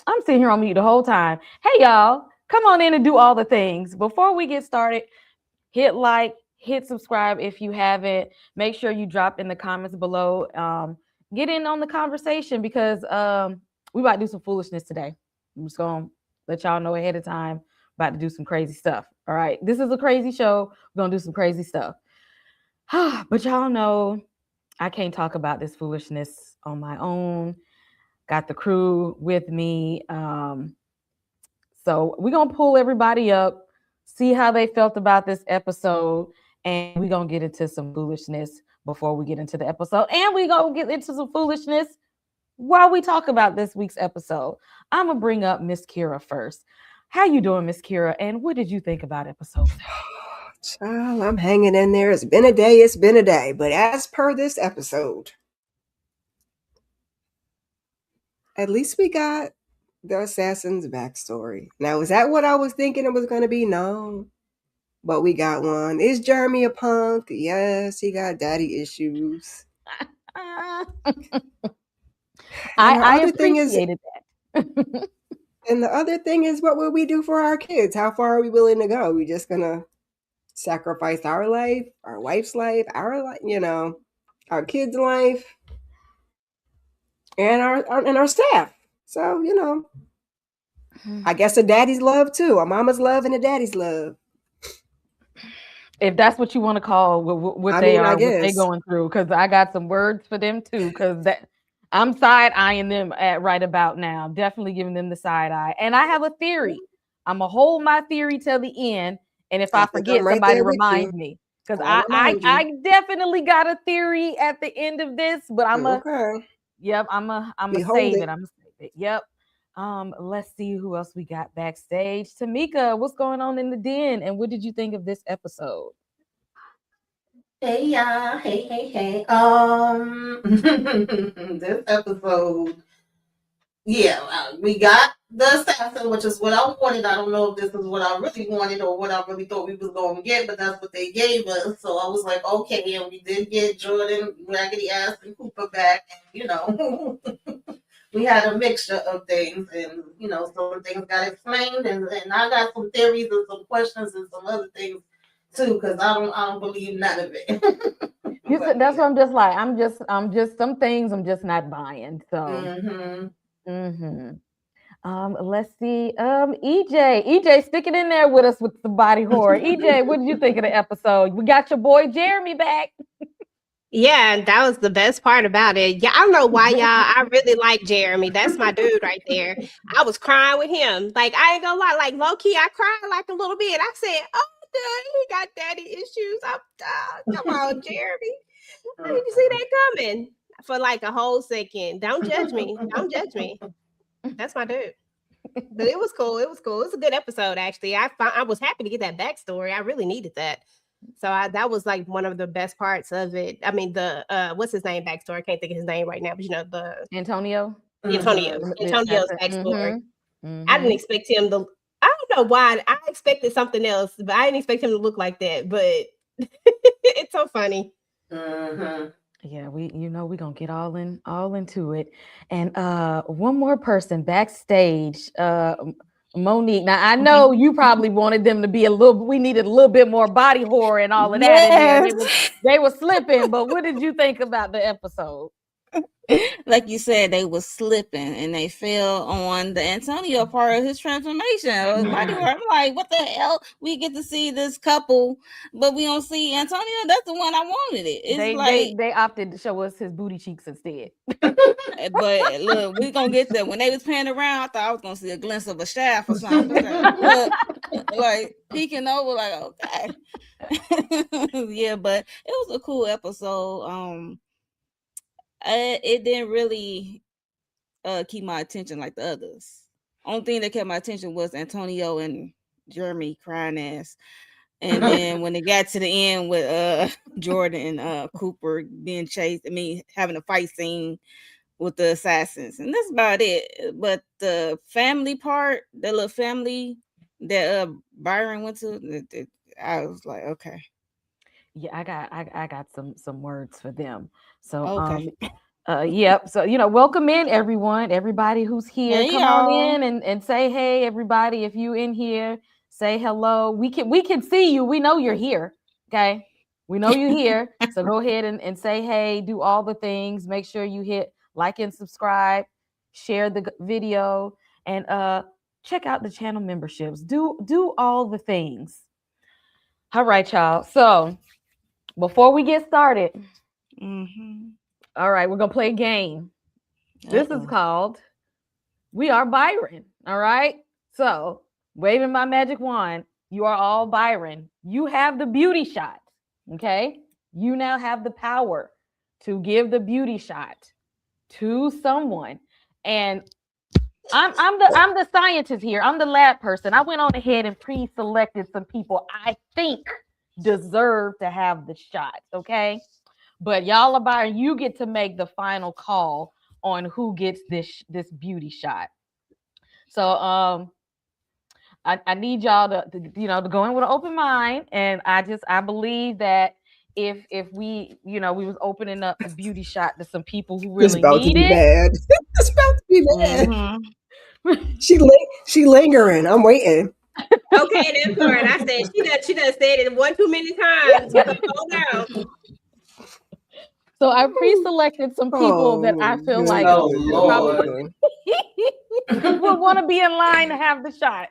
I'm sitting here on mute the whole time. Hey, y'all, come on in and do all the things. Before we get started, hit like, hit subscribe if you haven't. Make sure you drop in the comments below. Get in on the conversation because we about to do some foolishness today. I'm just going to let y'all know ahead of time. About to do some crazy stuff. All right. This is a crazy show. We're going to do some crazy stuff. But y'all know I can't talk about this foolishness on my own. Got the crew with me. So we're gonna pull everybody up, see how they felt about this episode, and we're gonna get into some foolishness before we get into the episode. And we're gonna get into some foolishness while we talk about this week's episode. I'm gonna bring up Miss Kira first. How you doing, Miss Kira? And what did you think about episode 7? Child, I'm hanging in there. It's been a day, it's been a day. But as per this episode, at least we got the assassin's backstory. Now, is that what I was thinking it was going to be? No. But we got one. Is Jeremy a punk? Yes, he got daddy issues. I appreciated that. And the other thing is, what will we do for our kids? How far are we willing to go? We just going to sacrifice our life, our wife's life, our life, our kids' life, and our staff. So, I guess a daddy's love too, a mama's love and a daddy's love. If that's what you want to call what they're going through, because I got some words for them too. Because I'm side eyeing them at right about now. Definitely giving them the side eye, and I have a theory. I'm gonna hold my theory till the end, and if I forget, somebody remind me. Because I definitely got a theory at the end of this, but I'm a save it. I'm gonna save it. Yep. Let's see who else we got backstage. Tamika, what's going on in the den, and what did you think of this episode? Hey y'all, hey. This episode, we got the assassin, which is what I wanted. I don't know if this is what I really wanted or what I really thought we was going to get, but that's what they gave us. So I was like, okay, and we did get Jordan, Raggedy Ass, and Cooper back, and we had a mixture of things, and some things got explained, and I got some theories and some questions and some other things too, because I don't believe none of it. That's what I'm just like. I'm just some things I'm just not buying. So. Let's see. EJ, stick it in there with us with the body horror. EJ, what did you think of the episode? We got your boy Jeremy back. Yeah, that was the best part about it. Yeah, I don't know why, y'all. I really like Jeremy. That's my dude right there. I was crying with him. Like, I ain't gonna lie. Like, low key, I cried like a little bit. I said, "Oh, dude, he got daddy issues." Come on, Jeremy. Did you see that coming for like a whole second? Don't judge me. Don't judge me. That's my dude. But it was cool. It was cool. It was a good episode, actually. I was happy to get that backstory. I really needed that. So that was like one of the best parts of it. I mean, the what's his name backstory? I can't think of his name right now, but the Antonio's backstory. I didn't expect him to. I don't know why. I expected something else, but I didn't expect him to look like that. But it's so funny. Yeah, we're gonna get all into it. And one more person backstage, Monique. Now I know you probably wanted them to be we needed a little bit more body horror and all of that in there. They were slipping, but what did you think about the episode? Like you said, they was slipping and they fell on the Antonio part of his transformation. I'm like, what the hell? We get to see this couple, but we don't see Antonio. That's the one I wanted it. It's they opted to show us his booty cheeks instead. But look, we gonna get there. When they was panning around, I thought I was gonna see a glimpse of a shaft or something. Look, like peeking over, like okay. Yeah, but it was a cool episode. It didn't really keep my attention like the others. Only thing that kept my attention was Antonio and Jeremy crying ass. And then when it got to the end with Jordan and Cooper being chased, having a fight scene with the assassins, and that's about it. But the family part, the little family that Byron went to, I was like, okay. Yeah, I got some words for them. So okay. Yep. So, welcome in everyone, everybody who's here. Hey, Come on in and say hey, everybody. If you in here, say hello. We can see you. We know you're here. Okay. We know you're here. So go ahead and say hey, do all the things. Make sure you hit like and subscribe, share the video, and check out the channel memberships. Do all the things. All right, y'all. So before we get started, all right, we're gonna play a game. This is called We Are Byron. All right. So, waving my magic wand, you are all Byron. You have the beauty shot. Okay. You now have the power to give the beauty shot to someone. And I'm the scientist here. I'm the lab person. I went on ahead and pre-selected some people I think deserve to have the shot. Okay. But y'all are Byron. You get to make the final call on who gets this beauty shot. So I need y'all to go in with an open mind, and I believe that if we we was opening up a beauty shot to some people who really need it. It's about to be bad. She lingering. I'm waiting. Okay, that's part. I said she done said it one too many times. Hold down. So I pre-selected some people that I feel like probably will want to be in line to have the shot.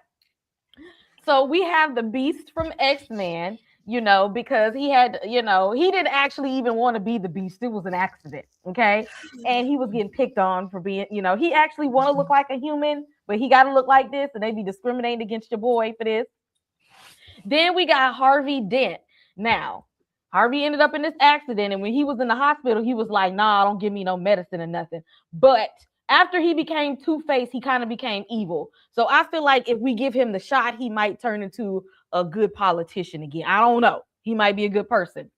So we have the Beast from X-Men, because he had, he didn't actually even want to be the Beast. It was an accident, okay? And he was getting picked on for being, he actually want to look like a human, but he got to look like this, and they be discriminating against your boy for this. Then we got Harvey Dent. Now, Harvey ended up in this accident, and when he was in the hospital, he was like, nah, don't give me no medicine or nothing. But after he became Two-Face, he kind of became evil. So I feel like if we give him the shot, he might turn into a good politician again. I don't know. He might be a good person.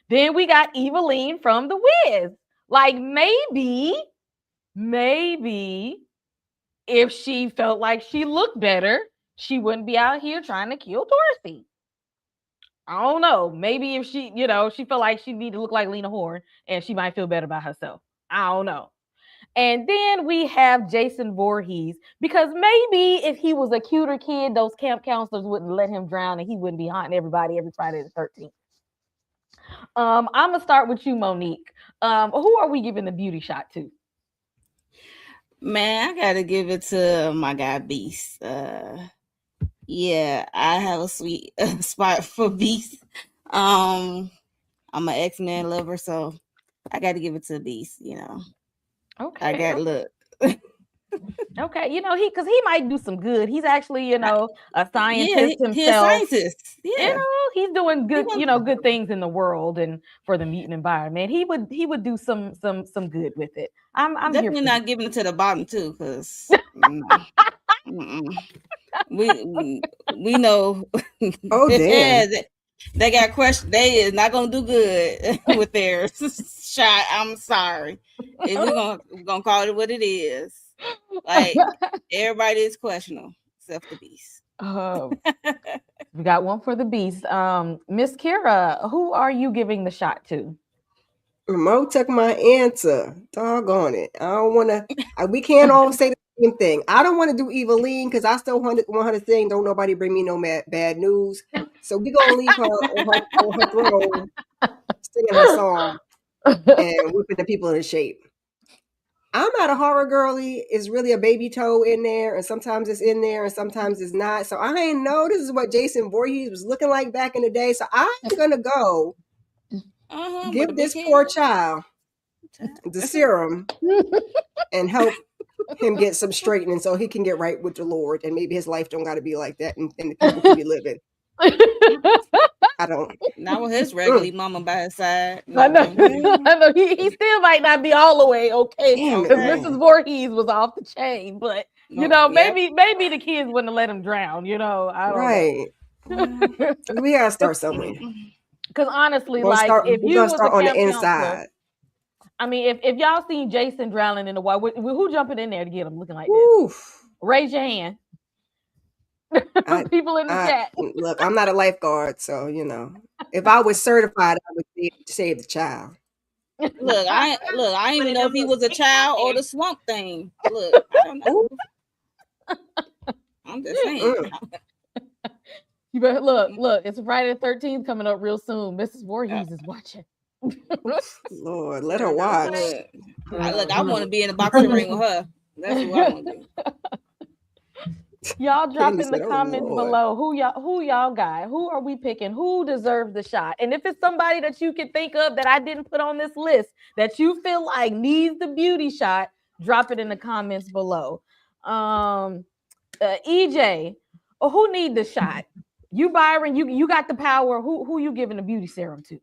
Then we got Eveline from The Wiz. Like maybe if she felt like she looked better, she wouldn't be out here trying to kill Dorsey. I don't know. Maybe if she, she felt like she needed to look like Lena Horne and she might feel better about herself. I don't know. And then we have Jason Voorhees, because maybe if he was a cuter kid, those camp counselors wouldn't let him drown and he wouldn't be haunting everybody every Friday the 13th. I'm going to start with you, Monique. Who are we giving the beauty shot to? Man, I got to give it to my guy, Beast. Yeah, I have a sweet spot for Beast. I'm an X-Men lover, so I got to give it to Beast, Okay. I got look. Okay, because he might do some good. He's actually, a scientist himself. He's a scientist. Yeah. He's doing good, good things in the world and for the mutant environment. He would do some good with it. I'm definitely not giving it to the bottom too, because we know. Oh damn. They got questions. They is not gonna do good with their shot. I'm sorry. If we're gonna call it what it is. Like everybody is questionable except the Beast. We got one for the Beast. Miss Kira, who are you giving the shot to? Mo took my answer. Doggone it. I don't want to. We can't all say the same thing. I don't want to do Eveline because I still want her to sing. Don't nobody bring me no bad news. So we're going to leave her on her throne, singing her song and whipping the people into shape. I'm not a horror girly. It's really a baby toe in there, and sometimes it's in there, and sometimes it's not. So I ain't know this is what Jason Voorhees was looking like back in the day. So I'm gonna go give this poor child the serum and help him get some straightening so he can get right with the Lord, and maybe his life don't got to be like that, and the people can be living. I don't. Not with his regular mama by his side. No. I know. He still might not be all the way okay because Mrs. Voorhees was off the chain, but maybe the kids wouldn't have let him drown. I don't know. We gotta start somewhere. Because honestly, if you was start on the inside. I mean, if y'all seen Jason drowning in the water, who jumping in there to get him looking like this? Raise your hand. People in the chat. Look, I'm not a lifeguard, so if I was certified, I would save the child. Look, I didn't even know if he was a child or the Swamp Thing. Look, I don't know. I'm just saying. You better look. It's Friday the 13th coming up real soon. Mrs. Voorhees is watching. Lord, let her watch. Look, I want to be in a boxing ring with her. That's who I want to be. Y'all drop in the comments below who y'all got. Who are we picking? Who deserves the shot? And if it's somebody that you can think of that I didn't put on this list that you feel like needs the beauty shot, drop it in the comments below. EJ, who need the shot? You, Byron, you got the power. Who you giving the beauty serum to?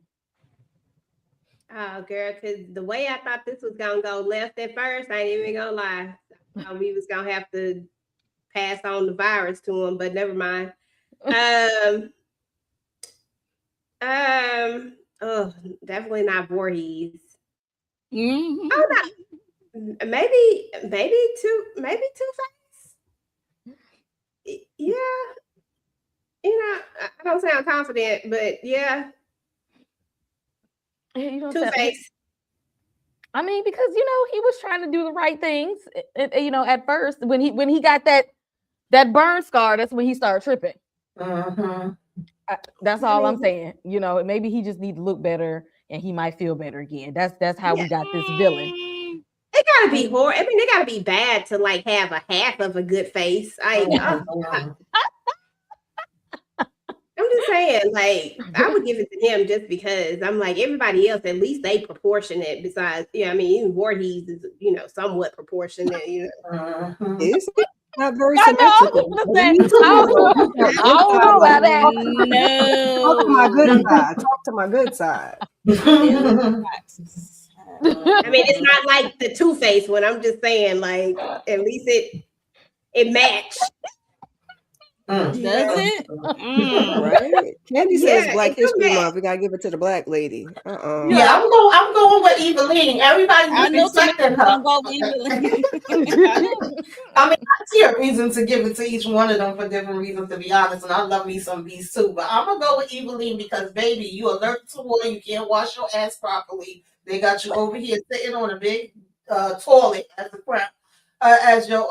Oh, girl, because the way I thought this was gonna go left at first, I ain't even gonna lie. We was gonna have to pass on the virus to him, but never mind. Oh, definitely not Voorhees. Mm-hmm. Oh no, maybe Two-Face. Yeah, I don't sound confident, but yeah, Two-Face. I mean, because he was trying to do the right things. At first when he got that burn scar, that's when he started tripping. That's all I'm saying. Maybe he just need to look better, and he might feel better again. That's how we got this villain. It gotta be horrible. I mean, it gotta be bad to like have a half of a good face. I'm just saying, like, I would give it to him just because I'm like everybody else. At least they proportionate. Besides, even Voorhees is, somewhat proportionate. Is it? Not very symmetrical. I don't know about that. No. Talk to my good side. Talk to my good side. I mean, it's not like the Two-Face one. I'm just saying, like, at least it matched. Does it? Right? Candy says Black History Month. We gotta give it to the black lady. Yeah, I'm going with Eveline. Everybody's respecting her. I mean, I see a reason to give it to each one of them for different reasons, to be honest. And I love me some bees too. But I'm gonna go with Eveline because, baby, you allergic to water. You can't wash your ass properly. They got you over here sitting on a big toilet as your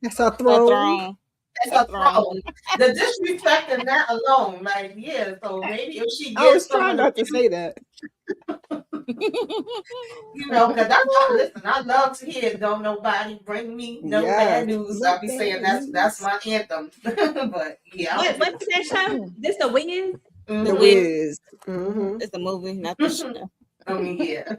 That's our throne. That's a throne. The disrespect in that alone, like, yeah. So maybe if she gets, I was trying not to say that. Because that's all. Listen, I love to hear "Don't Nobody Bring Me No Bad News." I'll be saying that's my anthem. But yeah, what's that show? This The Wiz? The Wiz. It's a movie, not the show. I mean, yeah.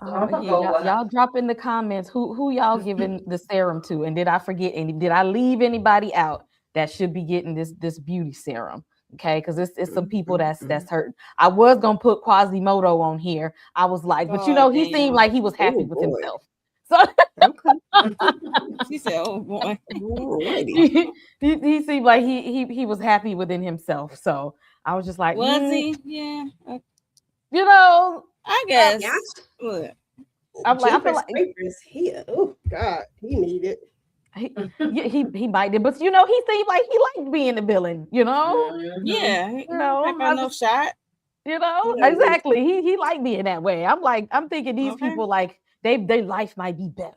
Y'all drop in the comments who y'all giving the serum to, and did I forget any? Did I leave anybody out that should be getting this beauty serum? Okay, because it's some people that's hurting. I was gonna put Quasimodo on here. I was like, but he seemed like he was happy with himself. So she said, "Oh boy." he seemed like he was happy within himself. So I was just like, was he? Yeah. I guess. I'm like, I feel like here. Oh God, he needed. He might, but he seemed like he liked being the villain. Yeah. No shot. Exactly. He liked being that way. I'm thinking these people like their life might be better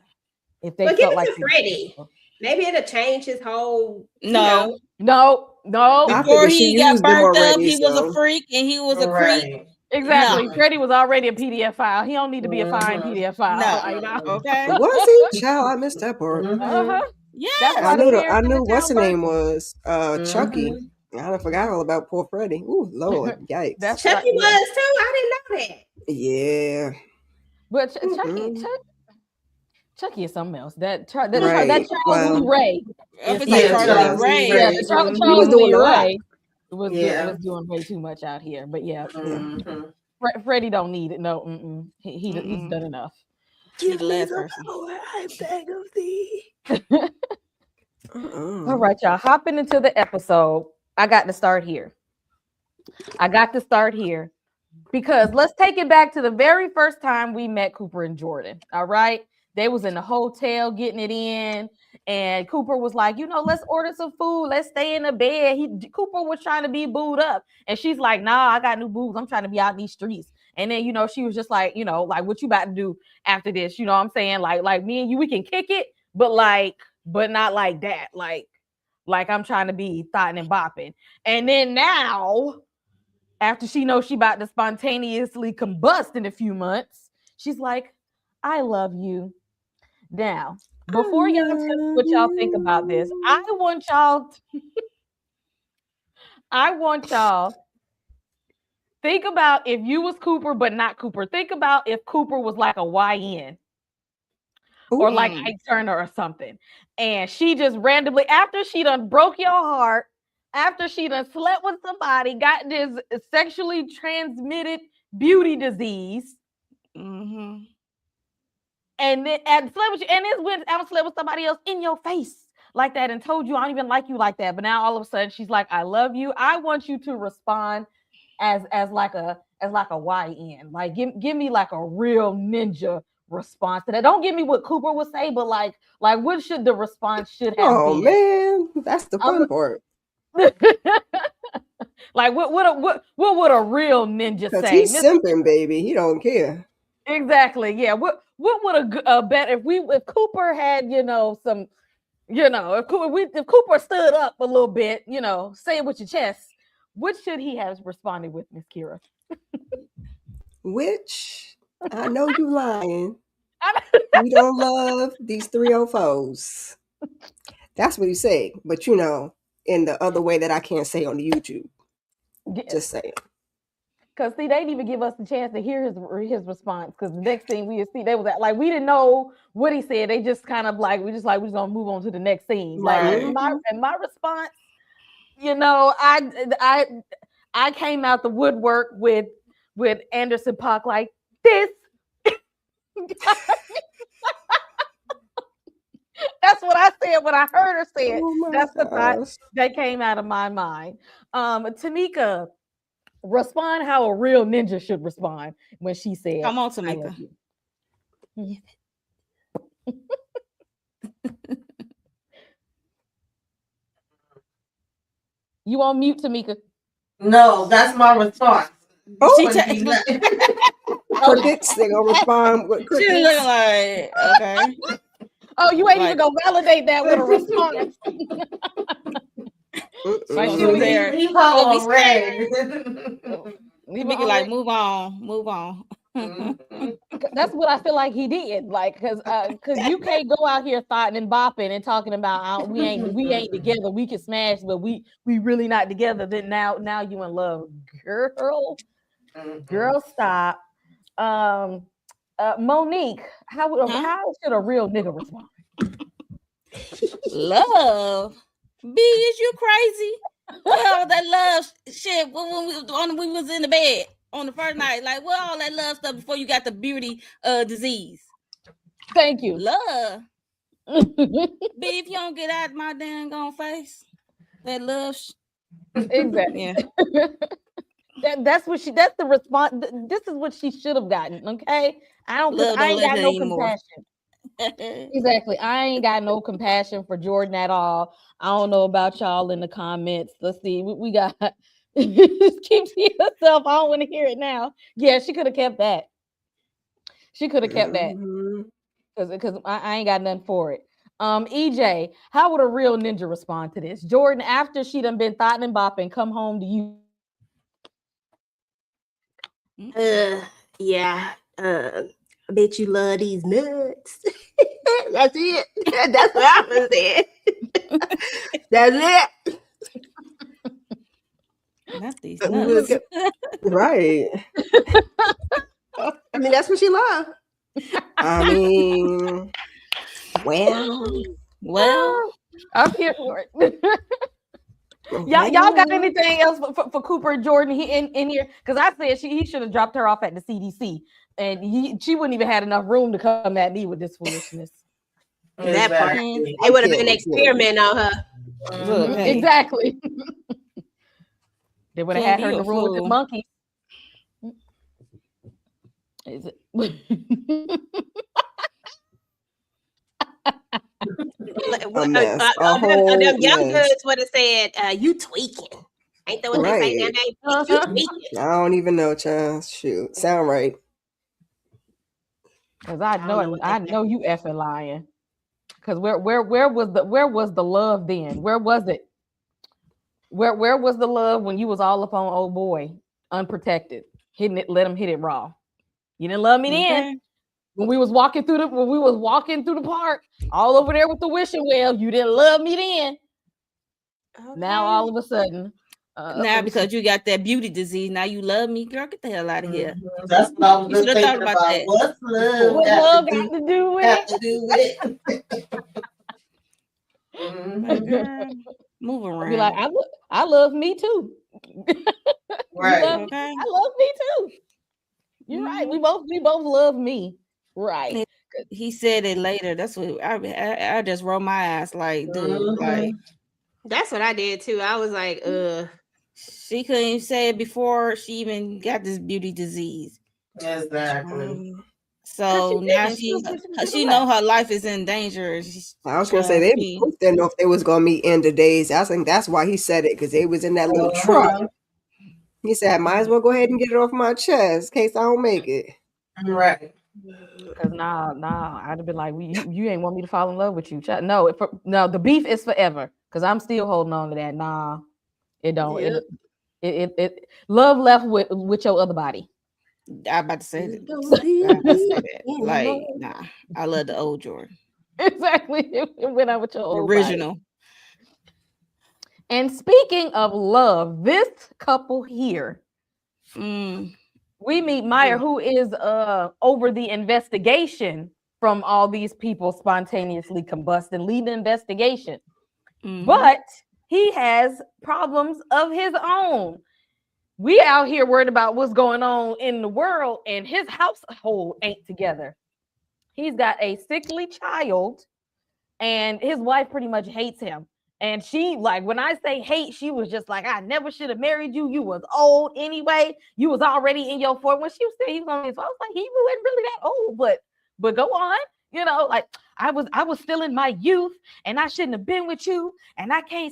if they felt like Freddie. Maybe it'll change his whole. No. Before he got burnt up, he was a freak and he was a creep. Exactly. No. Freddie was already a PDF file. He don't need to be a fine PDF file. No. Okay. Was he? Child, I missed that part. Yeah. I knew what's the name was Chucky. I forgot all about poor Freddie. Ooh, Lord, yikes. Chucky was too. I didn't know that. Yeah. But Chucky is something else. That Charles Lee Ray. Charles Ray. Yeah, Charles Lee Ray. Was doing way too much out here, but Freddie don't need it. No, he's done enough. He's the last person. I beg of thee. All right, y'all, hopping into the episode. I got to start here because let's take it back to the very first time we met Cooper and Jordan. All right, they was in the hotel getting it in. And Cooper was like, let's order some food. Let's stay in the bed. Cooper was trying to be booed up. And she's like, nah, I got new boobs. I'm trying to be out in these streets. And then, she was just like, like what you about to do after this? You know what I'm saying? Like me and you, we can kick it, but not like that. Like I'm trying to be thotting and bopping. And then now, after she knows she about to spontaneously combust in a few months, she's like, I love you. Now, before y'all tell me what y'all think about this, I want y'all think about if you was Cooper, but not Cooper. Think about if Cooper was like a YN or like Ike Turner or something. And she just randomly, after she done broke your heart, after she done slept with somebody, got this sexually transmitted beauty disease. Mm-hmm. And then slept with you, and this went out and slept with somebody else in your face like that and told you I don't even like you like that. But now all of a sudden she's like, I love you. I want you to respond as like a YN. Like give me like a real ninja response to that. Don't give me what Cooper would say, but like what should the response should have been? Man, that's the fun part. Like what would a real ninja say? He's simping, baby. He don't care. Exactly. Yeah. What would a bet if Cooper had some if Cooper stood up a little bit, say it with your chest, what should he have responded with, Miss Kira? Which I know you lying. You don't love these 304s. That's what he said. But in the other way that I can't say on the YouTube. Yes. Just saying. Because see, they didn't even give us the chance to hear his response. Because the next thing we see, they was like we didn't know what he said. They just kind of we're just gonna move on to the next scene. Right. Like my response, I came out the woodwork with Anderson .Paak like this. That's what I said when I heard her say it. That's the thought that came out of my mind. Tamika, respond how a real ninja should respond when she said, "Come on, Tamika." You on mute, Tamika? No, that's my response. Crickets, they gonna respond with crickets. She look like okay. Oh, you ain't even gonna validate that with a response. Like she was there. He called red. He make it like move on. That's what I feel like he did. Like, cause you can't go out here thotting and bopping and talking about we ain't together. We can smash, but we really not together. Then now you in love, girl. Girl, stop. Monique, how should a real nigga respond? Love, B, is you crazy? What all that love shit when we was in the bed on the first night? Like, what all that love stuff before you got the beauty disease? Thank you. Love. B, if you don't get out of my dang on face, that love. Exactly. Yeah. That's the response. This is what she should have gotten. Okay. I ain't got no compassion. Exactly. I ain't got no compassion for Jordan at all. I don't know about y'all in the comments. Let's see. We got keep to yourself. I don't want to hear it now. Yeah, she could have kept that. Because I ain't got nothing for it. EJ, how would a real ninja respond to this? Jordan, after she done been thotting and bopping, come home to you. Yeah. I bet you love these nuts. That's it. That's what I was saying. That's it. Not these nuts. Right. I mean, that's what she loved. I mean, well, I'm here for it. Y'all got anything else for Cooper and Jordan in here? Because I said he should have dropped her off at the CDC, and she wouldn't even had enough room to come at me with this foolishness. That part, it would have been an experiment on her. Exactly. They would have had her in the room with the monkey. Is it? Them young girls would have said, "You tweaking." Ain't that what they say now, baby? I don't even know, child. Shoot, sound right. Cause I know you effing lying. Cause where was the love then? Where was it? Where was the love when you was all up on old boy, unprotected, hitting it, let him hit it raw? You didn't love me then. When we was walking through the park, all over there with the wishing well, you didn't love me then. Okay. Now all of a sudden, now because you got that beauty disease, now you love me, girl. Get the hell out of here. That's what I was just thinking about. That. What's love? What love got to do with it? Move around. Be like, I love me too. Right. I love me too. You're right. We both love me. Right. He said it later. That's what I just roll my ass like, dude. Like, that's what I did too. I was like, she couldn't even say it before she even got this beauty disease. Exactly. So now she know her life is in danger. I was gonna say they both didn't know if they was gonna meet end of days. I think that's why he said it, because they was in that little truck. He said, I might as well go ahead and get it off my chest in case I don't make it. Right. Because nah, I'd have been like, you ain't want me to fall in love with you. No, the beef is forever. Because I'm still holding on to that. Nah, it don't. Yeah. It love left with your other body. I'm about to say that. Like, nah, I love the old Jordan. Exactly. It went out with your old original body. And speaking of love, this couple here, we meet Meyer, who is over the investigation from all these people spontaneously combusting, leading the investigation. But he has problems of his own. We out here worried about what's going on in the world, and his household ain't together. He's got a sickly child, and his wife pretty much hates him. And she, like, when I say hate, she was just like, I never should have married you. You was old anyway. You was already in your 40s. When she was saying he was on his phone, I was like, he wasn't really that old, but go on. You know, like I was still in my youth, and I shouldn't have been with you, and I can't.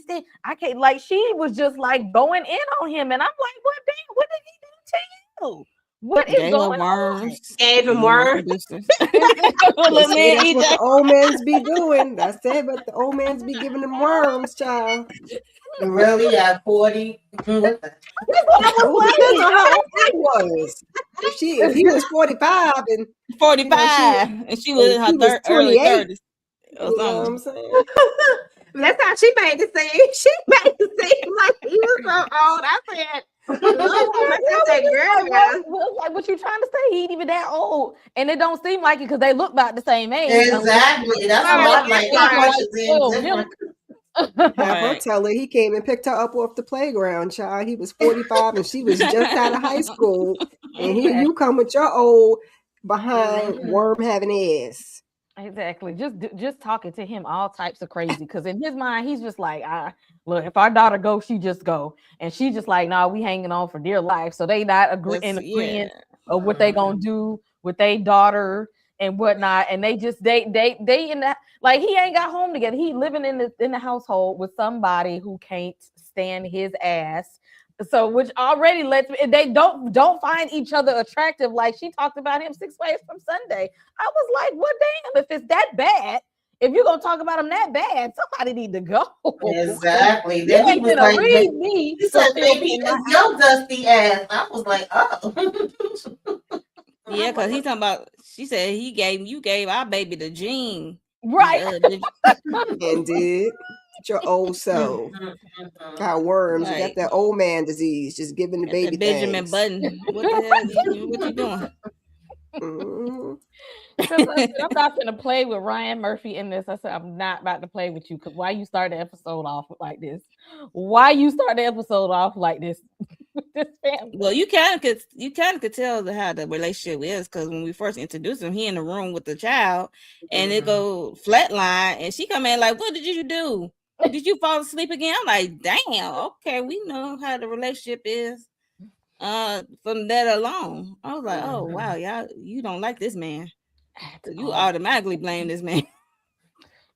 Like, she was just like going in on him, and I'm like, what did he do to you? What is going on? Gave him worms. That's what the old mans be doing. That's it, but the old mans be giving them worms, child. Really, at 40? What depends on how old he was. If he was 45 and 45, and she was in her early 30s. You know what I'm saying? That's how she made it seem. She made it seem like he was so old. I said, like, what you trying to say? He ain't even that old, and it don't seem like it because they look about the same age. Exactly. That's what I'm like. Have her tell her he came and picked her up off the playground, child. He was 45 and she was just out of high school, and here you come with your old behind worm having ass. Exactly. Just talking to him all types of crazy, because in his mind he's just like, look, if our daughter goes, she just go, and she just like, nah, we hanging on for dear life. So they not agreeing of what they gonna do with their daughter and whatnot, and they in that, like, he ain't got home together. He living in the household with somebody who can't stand his ass. So, which already lets me, they don't find each other attractive. Like, she talked about him 6 ways from Sunday. I was like, well, damn, if it's that bad, if you're gonna talk about him that bad, somebody need to go. Exactly. Then he was like, read me. He said, baby, it's your dusty ass. I was like, oh. Yeah, because he's talking about, she said you gave our baby the gene. Right. And did. Your old soul got worms. You got that old man disease, just giving the baby Benjamin Button. What the hell? What you doing? I'm not going to play with Ryan Murphy in this. I said, I'm not about to play with you, because why you start the episode off like this? Why you start the episode off like this? This family? Well, you kind of could tell how the relationship is, because when we first introduced him, he in the room with the child, and it go flatline, and she come in like, what did you do? Did you fall asleep again? I'm like, damn, okay, we know how the relationship is from that alone. I was like, oh, wow, y'all, you don't like this man. You automatically blame this man.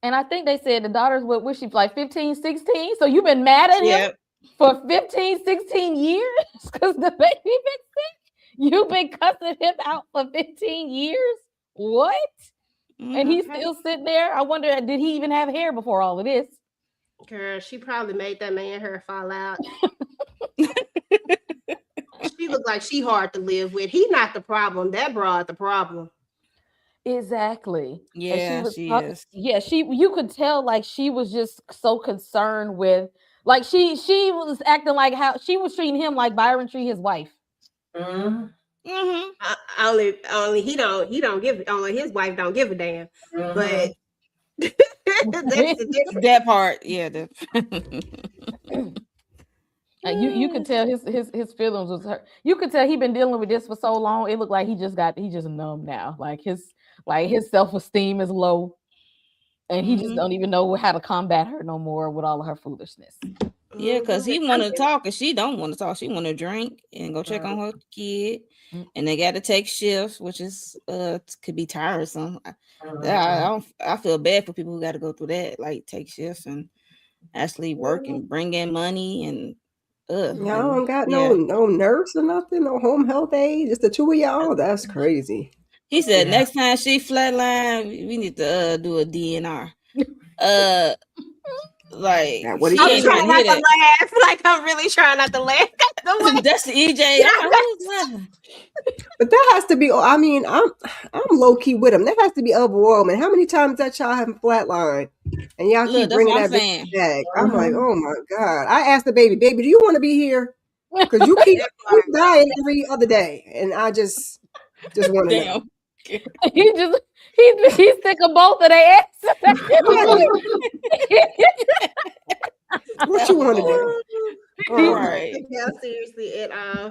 And I think they said the daughter's what was she, like 15, 16? So you've been mad at him? For 15, 16 years? Because the baby been sick? You've been cussing him out for 15 years? What? And he's still sitting there? I wonder, did he even have hair before all of this? Girl, she probably made that man hair fall out. She looked like she hard to live with. He not the problem. That broad the problem. Exactly. Yeah, she is. Yeah, you could tell like she was just so concerned with like she was acting like how she was treating him like Byron treat his wife. Only he don't give only his wife don't give a damn. But that part, yeah. You could tell his feelings was hurt. You could tell he been dealing with this for so long. It looked like he just numb now. Like his self-esteem is low, and he just don't even know how to combat her no more with all of her foolishness. Yeah, because he want to talk and she don't want to talk. She want to drink and go check on her kid, and they got to take shifts, which is could be tiresome. I feel bad for people who got to go through that, like take shifts and actually work and bring in money and. Y'all don't got no nurse or nothing, no home health aide, just the two of y'all. That's crazy. He said next time she flatline, we need to do a DNR. Like I'm trying not to laugh. Like I'm really trying not to laugh. That's the EJ. But that has to be. I mean, I'm low key with him. That has to be overwhelming. How many times that y'all have flatline, and y'all keep bringing that baby back? I'm like, oh my god. I asked the baby, do you want to be here? Because you keep dying every other day, and I just want to know. He's sick of both of their asses. What you want to do? Right. Yeah, seriously at all.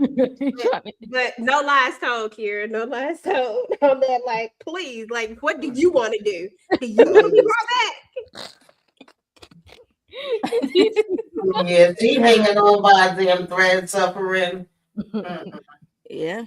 But no lies told, Kira. No lies told. On that, like, please, like, what do you want to do? Do you want to be brought back? Yeah, she hanging on by them thread, suffering. Yeah.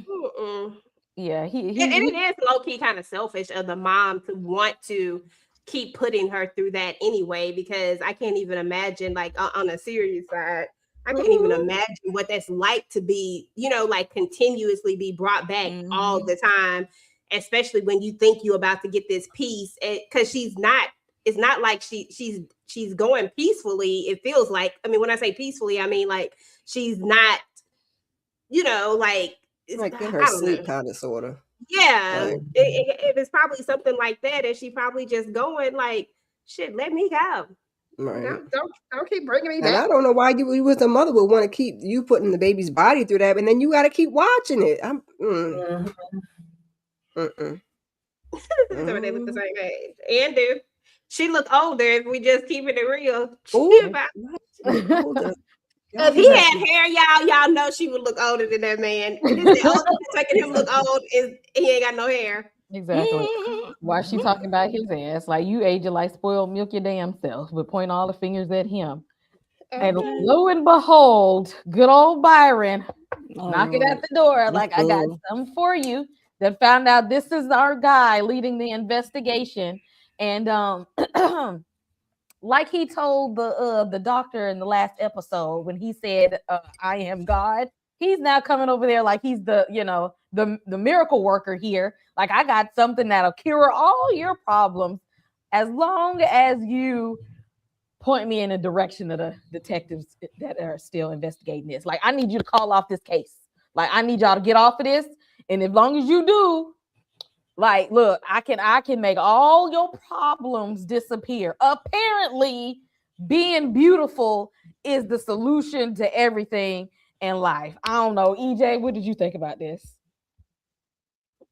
Yeah, and it is low-key kind of selfish of the mom to want to keep putting her through that anyway, because I can't even imagine, like, on a serious side, I can't even imagine what that's like to be, like continuously be brought back all the time, especially when you think you're about to get this peace, because it's not like she's going peacefully. It feels like, I mean, when I say peacefully, I mean like she's not, like get her sleep kind of sort of. Yeah, right. If it's probably something like that, and she probably just going like, shit, let me go. Right. Don't keep bringing me back. And I don't know why you as a mother would want to keep you putting the baby's body through that, and then you got to keep watching it. So they look the same age, and dude, she look older. If we just keeping it real, if he had hair, y'all know she would look older than that man. The only making him look old is he ain't got no hair. Exactly. Why she talking about his ass? Like you aging like spoiled milk your damn self, but point all the fingers at him. And lo and behold, good old Byron knocking at the door like I got something for you. That found out this is our guy leading the investigation, and like he told the doctor in the last episode when he said, I am God, he's now coming over there like he's the miracle worker here. Like, I got something that'll cure all your problems as long as you point me in the direction of the detectives that are still investigating this. Like, I need you to call off this case. Like, I need y'all to get off of this. And as long as you do, like, look, I can make all your problems disappear. Apparently, being beautiful is the solution to everything in life. I don't know. EJ, what did you think about this?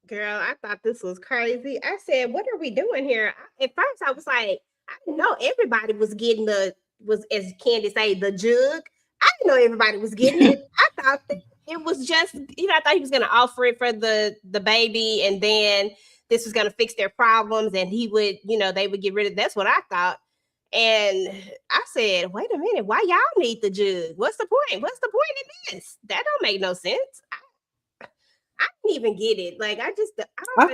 Girl, I thought this was crazy. I said, what are we doing here? At first, I was like, I didn't know everybody was getting was, as Candy say, the jug. I didn't know everybody was getting it. I thought it was just, I thought he was going to offer it for the baby, and then this was going to fix their problems, and he would, they would get rid of. That's what I thought. And I said, wait a minute, why y'all need the jug? What's the point? What's the point in this? That don't make no sense. I didn't even get it. Like, I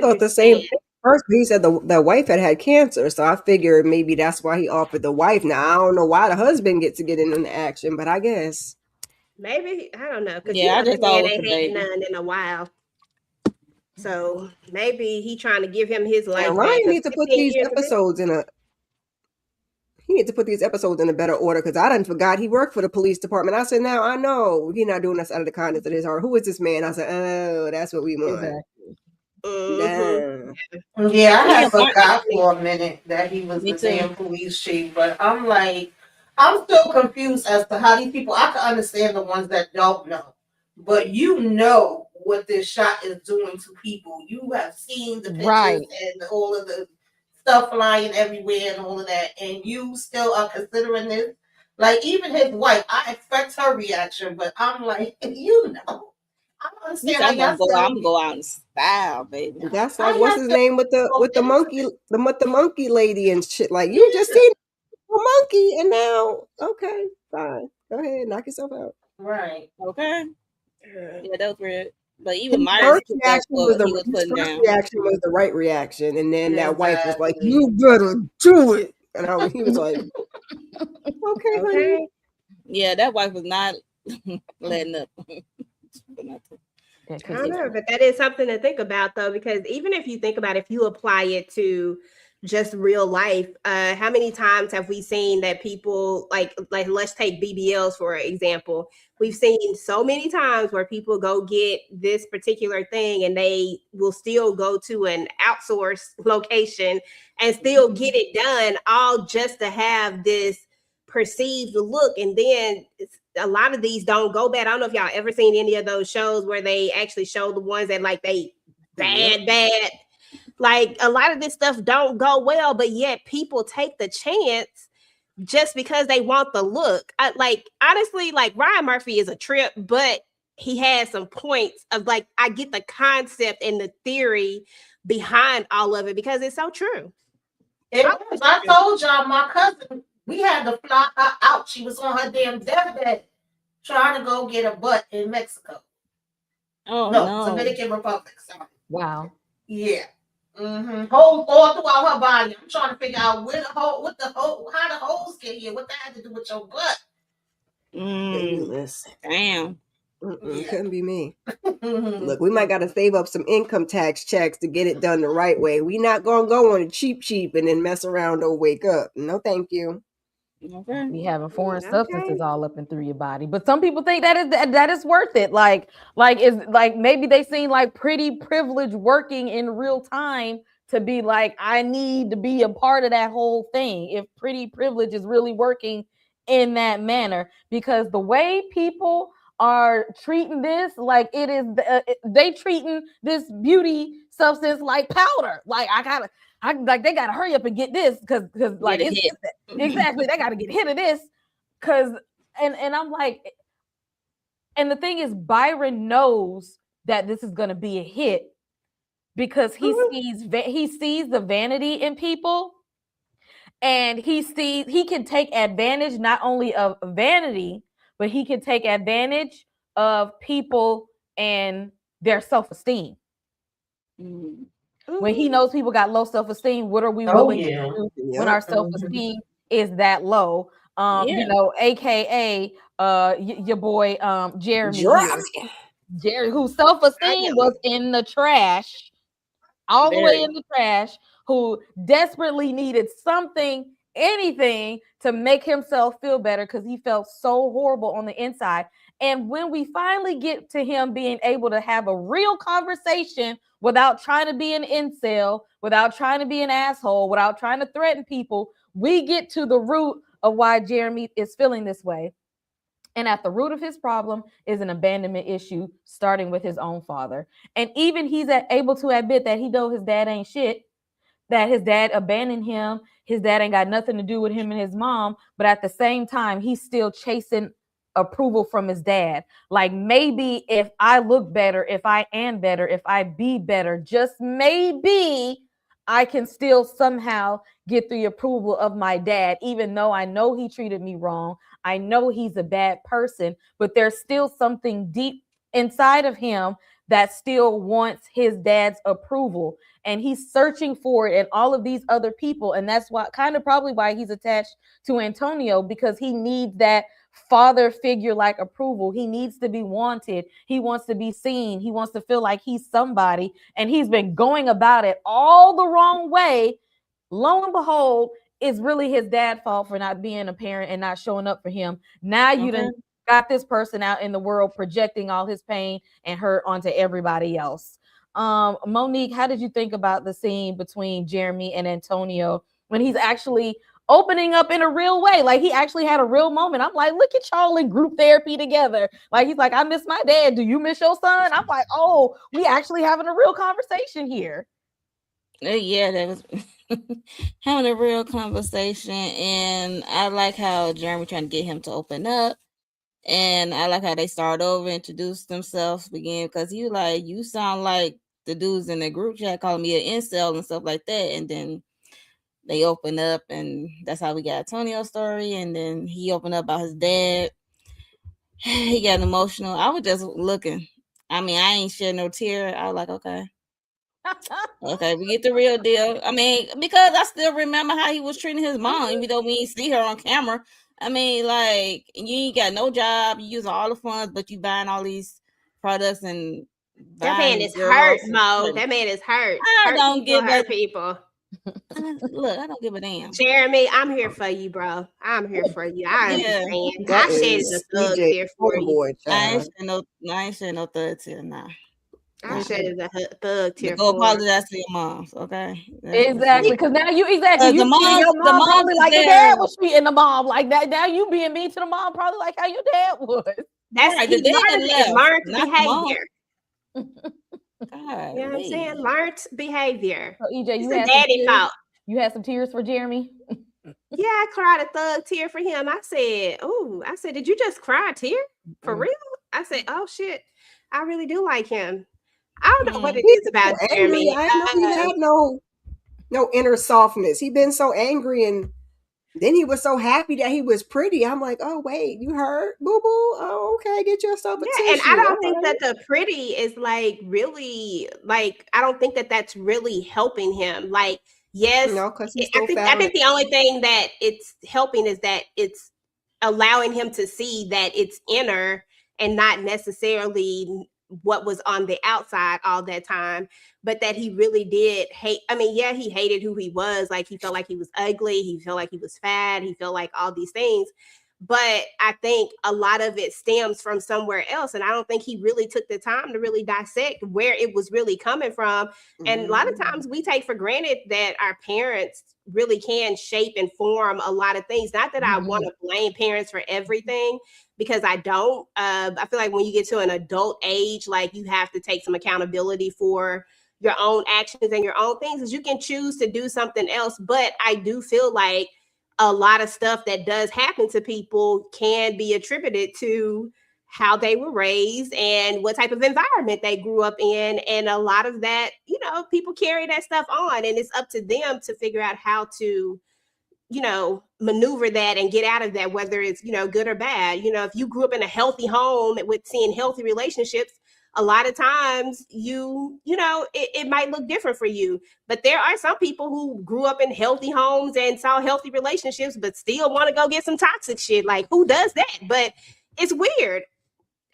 thought the same thing first, he said the wife had cancer, so I figured maybe that's why he offered the wife. Now I don't know why the husband gets to get in the action, but I guess maybe I don't know because Yeah, I just thought it was ain't the had baby. none in a while. So maybe he trying to give him his life and back. Ryan 'cause needs to put 15 these years of it- episodes in a. He needs to put these episodes in a better order because I done forgot he worked for the police department. I said, now I know he's not doing this out of the kindness of his heart. Who is this man? I said, oh, that's what we want. Exactly. Damn. Yeah, I Yeah, had forgot for a minute that he was Me the too. damn police chief, but I'm like, I'm still confused as to how these people. I can understand the ones that don't know, but you know what this shot is doing to people. You have seen the pictures Right. and all of the stuff flying everywhere and all of that, and you still are considering this. Like even his wife, I expect her reaction, but I'm like, you know. I don't understand how I'm gonna y'all I'm gonna go out in style, baby. That's like what's his name with the monkey lady and shit. Like you just seen a monkey and now okay, fine. Go ahead, knock yourself out. Right. Okay. Yeah, that was weird. But even His Myers first picked up reaction what he was putting down. reaction was the right reaction, and then that wife was like, Exactly. "You better do it," and he was like, "Okay, honey." Okay. Yeah, that wife was not letting up. Yeah, I don't know, but that is something to think about though, because even if you think about if you apply it to just real life, how many times have we seen that people like let's take BBLs for example. We've seen so many times where people go get this particular thing and they will still go to an outsourced location and still get it done, all just to have this perceived look. And then a lot of these don't go bad. I don't know if y'all ever seen any of those shows where they actually show the ones that like they bad. Like a lot of this stuff don't go well, but yet people take the chance just because they want the look. Like honestly, like Ryan Murphy is a trip, but he has some points of like I get the concept and the theory behind all of it because it's so true. I told y'all my cousin, we had to fly her out. She was on her damn deathbed trying to go get a butt in Mexico. Oh no. Dominican Republic. Sorry. Wow. Yeah. Holes all throughout her body. I'm trying to figure out where the hole, how the holes get here. What that had to do with your butt? Damn. Couldn't be me. Look, we might got to save up some income tax checks to get it done the right way. We not gonna go on a cheap and then mess around or wake up. No, thank you. Okay. Be having foreign substances all up and through your body, but some people think that is worth it. Like is like maybe they seen like Pretty Privilege working in real time to be like, I need to be a part of that whole thing. If Pretty Privilege is really working in that manner, because the way people are treating this, like it is, they treating this beauty substance like powder. Like they gotta hurry up and get this because like exactly they gotta get hit of this because and I'm like, and the thing is, Byron knows that this is gonna be a hit because he sees the vanity in people, and he can take advantage not only of vanity, but he can take advantage of people and their self-esteem. When he knows people got low self-esteem, what are we willing to do when our self-esteem is that low? You know, aka your boy Jeremy, whose self-esteem was in the trash, all the way in the trash, who desperately needed something, anything to make himself feel better because he felt so horrible on the inside. And when we finally get to him being able to have a real conversation without trying to be an incel, without trying to be an asshole, without trying to threaten people, we get to the root of why Jeremy is feeling this way. And at the root of his problem is an abandonment issue, starting with his own father. And even he's able to admit that he knows his dad ain't shit, that his dad abandoned him. His dad ain't got nothing to do with him and his mom. But at the same time, he's still chasing approval from his dad. Like, maybe if I look better, if I am better, if I be better, just maybe I can still somehow get the approval of my dad, even though I know he treated me wrong. I know he's a bad person, but there's still something deep inside of him that still wants his dad's approval, and he's searching for it in all of these other people. And that's why, kind of probably why he's attached to Antonio, because he needs that father figure like approval. He needs to be wanted. He wants to be seen. He wants to feel like he's somebody, and he's been going about it all the wrong way. Lo and behold, it's really his dad's fault for not being a parent and not showing up for him. Now you done got this person out in the world projecting all his pain and hurt onto everybody else. Monique, how did you think about the scene between Jeremy and Antonio when he's actually opening up in a real way? Like, he actually had a real moment. I'm like, look at y'all in group therapy together. Like, he's like, I miss my dad. Do you miss your son? I'm like, oh, we actually having a real conversation here. Yeah, that was having a real conversation. And I like how Jeremy trying to get him to open up. And I like how they start over, introduce themselves again, because you sound like the dudes in the group chat calling me an incel and stuff like that. And then they open up, and that's how we got Antonio's story. And then he opened up about his dad. He got emotional. I was just looking. I mean, I ain't shed no tear. I was like, okay. Okay, we get the real deal. I mean, because I still remember how he was treating his mom, even though we ain't see her on camera. I mean, like, you ain't got no job, you use all the funds, but you buying all these products and that man is hurt, Mo. That man is hurt. I don't give a people. Look, I don't give a damn. Jeremy, I'm here for you, bro. I'm here for you. I understand. I shed a thug tear for you. I ain't shed no thug tear now. I shed a thug tear. Go apologize to your moms, okay? Exactly, because now you your mom probably like your dad was treating the mom like that. Now you being mean to the mom, probably like how your dad was. That's right. The dad learned behavior. God, you know what I'm saying? Learned behavior. So EJ, you had daddy fault. You had some tears for Jeremy? Yeah, I cried a thug tear for him. I said, did you just cry a tear? For real? I said, oh shit, I really do like him. I don't know what it is about Jeremy. I know he had no inner softness. He been so angry, and then he was so happy that he was pretty. I'm like, oh wait, you hurt, boo boo? Oh, okay, get yourself a tissue. And I don't think that the pretty is like really like. I don't think that that's really helping him. Like, yes, no, because I think the only thing that it's helping is that it's allowing him to see that it's inner and not necessarily what was on the outside all that time, but that he really did hate. I mean, yeah, he hated who he was. Like, he felt like he was ugly. He felt like he was fat. He felt like all these things. But I think a lot of it stems from somewhere else. And I don't think he really took the time to really dissect where it was really coming from. And a lot of times we take for granted that our parents really can shape and form a lot of things. Not that I want to blame parents for everything, because I don't. I feel like when you get to an adult age, like, you have to take some accountability for your own actions and your own things, because you can choose to do something else. But I do feel like a lot of stuff that does happen to people can be attributed to how they were raised and what type of environment they grew up in. And a lot of that, people carry that stuff on, and it's up to them to figure out how to, maneuver that and get out of that, whether it's, good or bad. If you grew up in a healthy home with seeing healthy relationships, a lot of times it might look different for you. But there are some people who grew up in healthy homes and saw healthy relationships, but still want to go get some toxic shit. Like, who does that? But it's weird.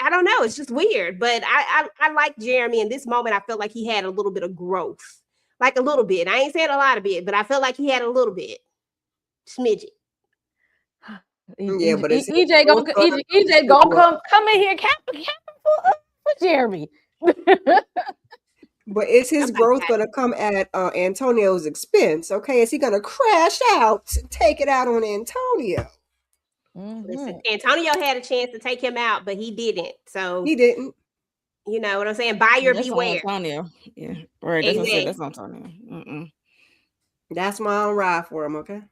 I don't know. It's just weird. But I like Jeremy in this moment. I felt like he had a little bit of growth, like a little bit. I ain't saying a lot of it, but I felt like he had a little bit. Smidget. Yeah, but EJ gonna come in here capping for Jeremy. But is his growth going to come at Antonio's expense? Okay, is he going to crash out, take it out on Antonio? Listen, Antonio had a chance to take him out, but he didn't. So he didn't. You know what I'm saying? Buyer beware. Antonio, yeah, right. That's exactly. That's Antonio. That's why I don't ride for him. Okay.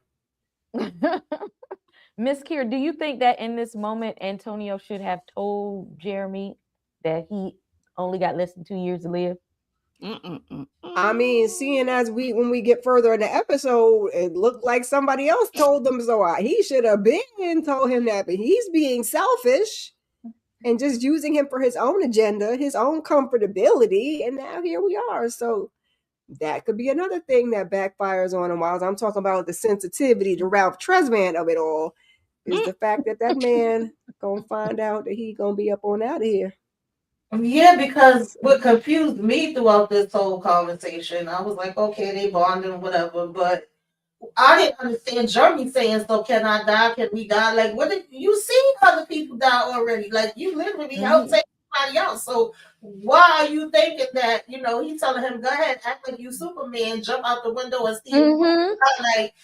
Miss Kier, do you think that in this moment Antonio should have told Jeremy that he only got less than 2 years to live? I mean, seeing as when we get further in the episode, it looked like somebody else told them, so he should have been told him that, but he's being selfish. and just using him for his own agenda, his own comfortability, and now here we are. So that could be another thing that backfires on him. While I'm talking about the sensitivity to Ralph Tresvant of it all, is the fact that man gonna find out that he gonna be up on out of here. Yeah, because what confused me throughout this whole conversation, I was like, okay, they bonded or whatever, but I didn't understand Jeremy saying, so can I die? Can we die? Like, what did you seen other people die already? Like, you literally helped take somebody else. So why are you thinking that, he's telling him, go ahead, act like you Superman, jump out the window and see like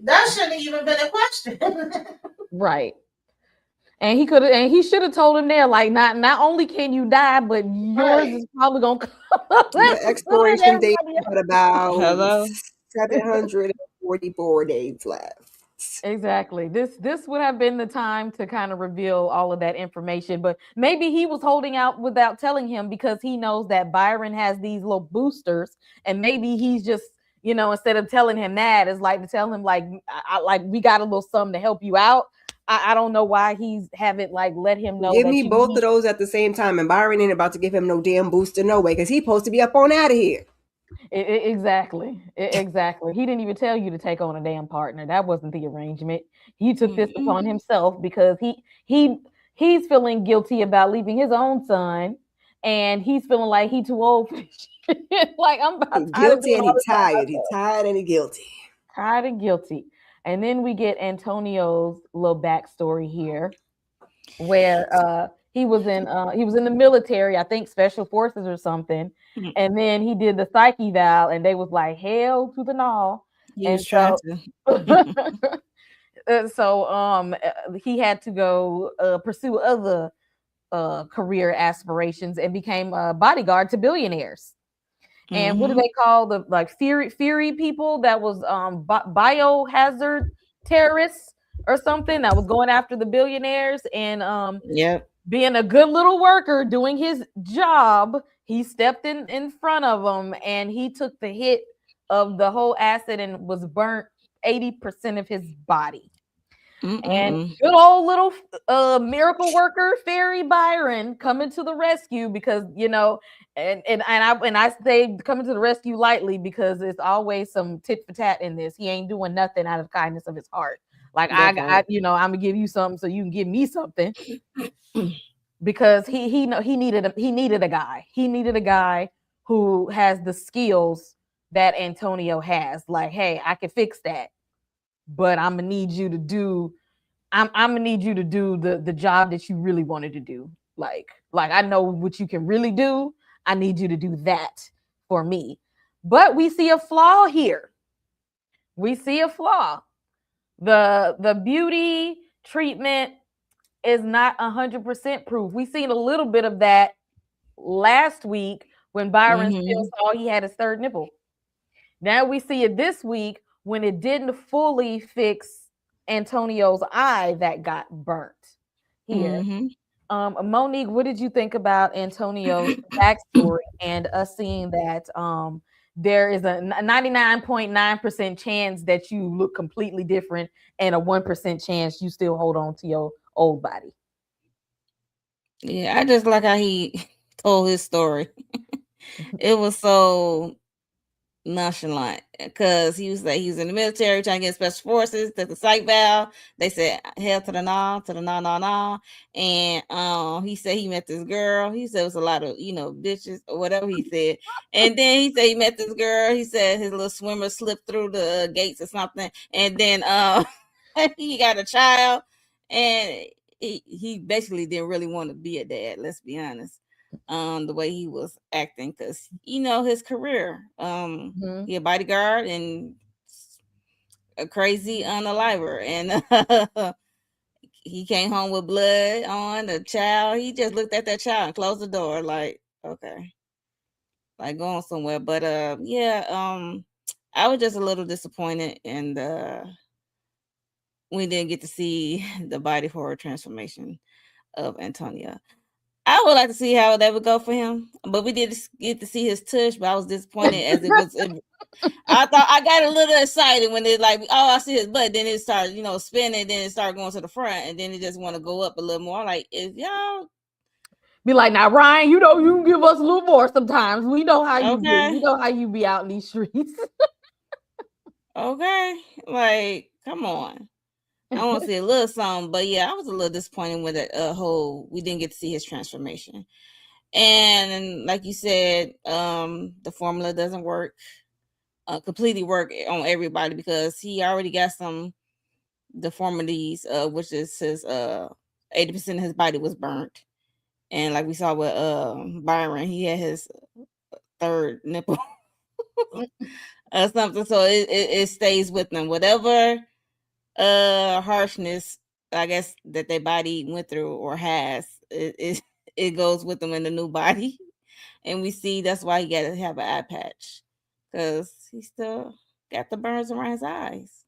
that shouldn't even been a question. Right. And he should have told him there, like, not only can you die, but yours is probably gonna come up. The expiration date is about 744 days left. Exactly. This would have been the time to kind of reveal all of that information, but maybe he was holding out without telling him because he knows that Byron has these little boosters, and maybe he's just, instead of telling him that, it's like to tell him like we got a little something to help you out. I don't know why he's haven't let him know. Give me both of those at the same time, and Byron ain't about to give him no damn booster no way, because he's supposed to be up on out of here. Exactly. He didn't even tell you to take on a damn partner. That wasn't the arrangement. He took this upon himself because he's feeling guilty about leaving his own son, and he's feeling like he's too old for this shit. Like, I'm about guilty and he's tired. He's tired and he's guilty. Tired and guilty. And then we get Antonio's little backstory here, where he was in the military, I think Special Forces or something, and then he did the psych eval, and they was like, hell to the no. So he had to go pursue other career aspirations and became a bodyguard to billionaires. And what do they call the Fury people that was biohazard terrorists or something that was going after the billionaires and being a good little worker doing his job, he stepped in front of them and he took the hit of the whole acid and was burnt 80% of his body. And good old little miracle worker Fairy Byron coming to the rescue because and I say coming to the rescue lightly because it's always some tit for tat in this. He ain't doing nothing out of the kindness of his heart. Like I'm gonna give you something so you can give me something. Because he needed a guy. He needed a guy who has the skills that Antonio has. Like, hey, I can fix that, but I'm gonna need you to do. I'm gonna need you to do the job that you really wanted to do. Like I know what you can really do. I need you to do that for me. But we see a flaw here. We see a flaw. The beauty treatment is not 100% proof. We seen a little bit of that last week when Byron still saw he had his third nipple. Now we see it this week when it didn't fully fix Antonio's eye that got burnt here. Monique, what did you think about Antonio's backstory and us seeing that there is a 99.9% chance that you look completely different and a 1% chance you still hold on to your old body? Yeah, I just like how he told his story. It was so nonchalant because he was in the military trying to get Special Forces, took the psych valve. They said hell to the nah. And he said he met this girl. He said it was a lot of bitches or whatever he said. And then he said he met this girl. He said his little swimmer slipped through the gates or something. And then he got a child, and he basically didn't really want to be a dad. Let's be honest. The way he was acting, because his career, he a bodyguard and a crazy unaliver, and he came home with blood on the child. He just looked at that child and closed the door, like, okay, like going somewhere. But I was just a little disappointed, and we didn't get to see the body horror transformation of Antonio. I would like to see how that would go for him, but we did get to see his tush, but I was disappointed as it was. I thought I got a little excited when it I see his butt, then it started, spinning, then it started going to the front, and then it just want to go up a little more. Like, is y'all Be like, now, Ryan, you know, you give us a little more sometimes. We know how you Okay. be. We know how you be out in these streets. Okay. Like, come on. I want to see a little something, but yeah, I was a little disappointed with it. We didn't get to see his transformation. And like you said, the formula doesn't work, completely work on everybody, because he already got some deformities, which is his 80% of his body was burnt. And like we saw with Byron, he had his third nipple or something. So it stays with them. Whatever harshness, I guess, that their body went through or has, it goes with them in the new body. And we see that's why he got to have an eye patch, because he still got the burns around his eyes.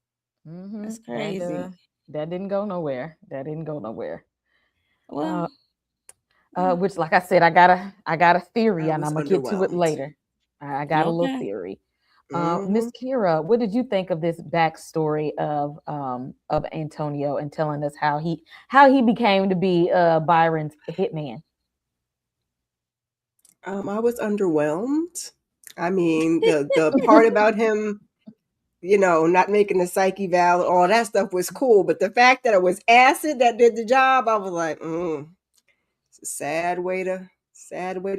Mm-hmm. That's crazy. And, that didn't go nowhere. Well, which, like I said, I got a theory, and I'm gonna get to it later. I got a little theory. Miss Kira, what did you think of this backstory of Antonio, and telling us how he became to be Byron's hitman? I was underwhelmed. I mean, the part about him, you know, not making the psych eval, all that stuff was cool. But the fact that it was acid that did the job, I was like, it's a sad way to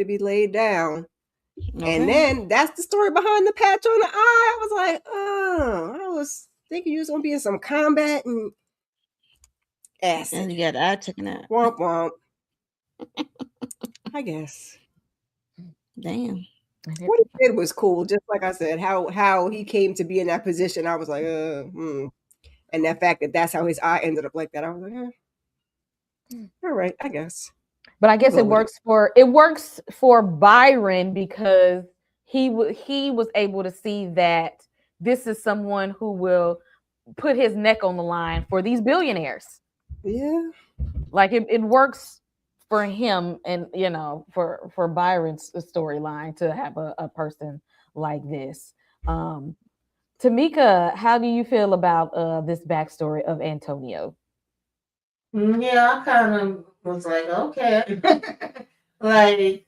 be laid down. Okay. And then that's the story behind the patch on the eye. I was like, oh, I was thinking you was gonna be in some combat and acid. And you got the eye taken out. Womp womp. I guess. Damn. What he did was cool. Just like I said, how he came to be in that position, I was like, and that fact that that's how his eye ended up like that, I was like, all right, I guess. But I guess it works for Byron, because he was able to see that this is someone who will put his neck on the line for these billionaires. Yeah, like it works for him, and you know, for Byron's storyline to have a person like this. Tamika, how do you feel about this backstory of Antonio? Yeah, I kind of was like, okay. Like,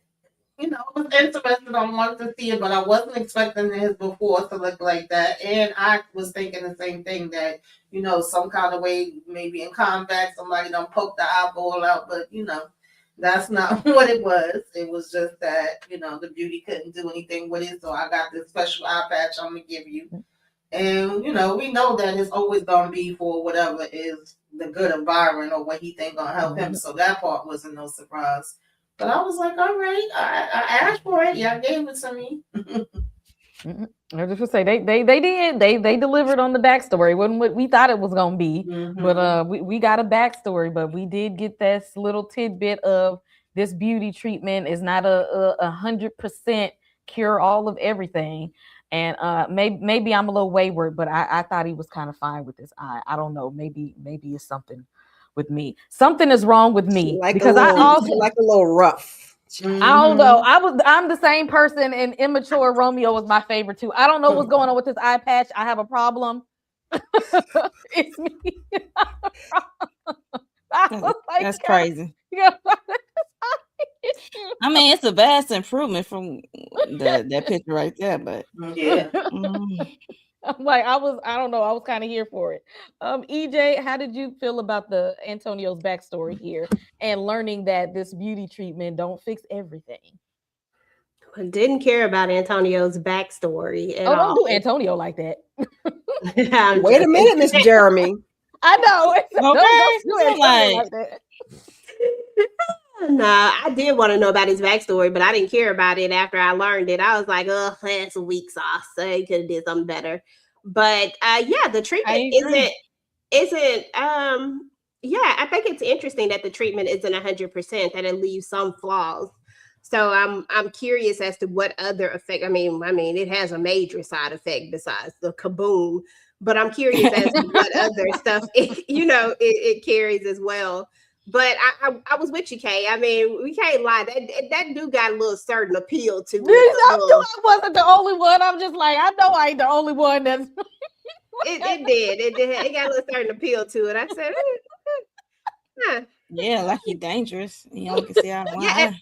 you know, I was interested. I wanted to see it, but I wasn't expecting his before to look like that. And I was thinking the same thing, that, you know, some kind of way, maybe in combat, somebody done poked the eyeball out, but, you know, that's not what it was. It was just that, you know, the beauty couldn't do anything with it. So I got this special eye patch I'm going to give you. And, you know, we know that it's always going to be for whatever is the good of Byron or what he think going to help him. So that part wasn't no surprise. But I was like, all right, I asked for it. Y'all gave it to me. I just would say they did. They delivered on the backstory. Wasn't what we thought it was going to be. Mm-hmm. But we got a backstory. But we did get this little tidbit of this beauty treatment is not a 100% cure all of everything. And maybe I'm a little wayward, but I thought he was kind of fine with his eye. I don't know. Maybe it's something with me. Something is wrong with me, like because I also like a little rough. Mm-hmm. I don't know. I'm the same person, and Immature Romeo was my favorite too. I don't know what's going on with this eye patch. I have a problem. It's me. That's crazy. Yeah. I mean, it's a vast improvement from that picture right there, but yeah. I'm like, I don't know. I was kind of here for it. EJ, how did you feel about the Antonio's backstory here, and learning that this beauty treatment don't fix everything? I didn't care about Antonio's backstory at all. Don't do Antonio like that. Wait a minute, Miss Jeremy. I know. Okay. Don't do Antonio like that. No, I did want to know about his backstory, but I didn't care about it after I learned it. I was like, oh, that's a weak sauce. So he could have did something better. But yeah, the treatment isn't I think it's interesting that the treatment isn't 100%, that it leaves some flaws. So I'm curious as to what other effect. I mean, it has a major side effect besides the kaboom, but I'm curious as to what other stuff it carries as well. But I was with you, Kay. I mean, we can't lie. That dude got a little certain appeal to me. I wasn't the only one. I'm just like, I know I ain't the only one that's. It did. It got a little certain appeal to it. I said, Yeah, like he dangerous. You know, can see out one eye.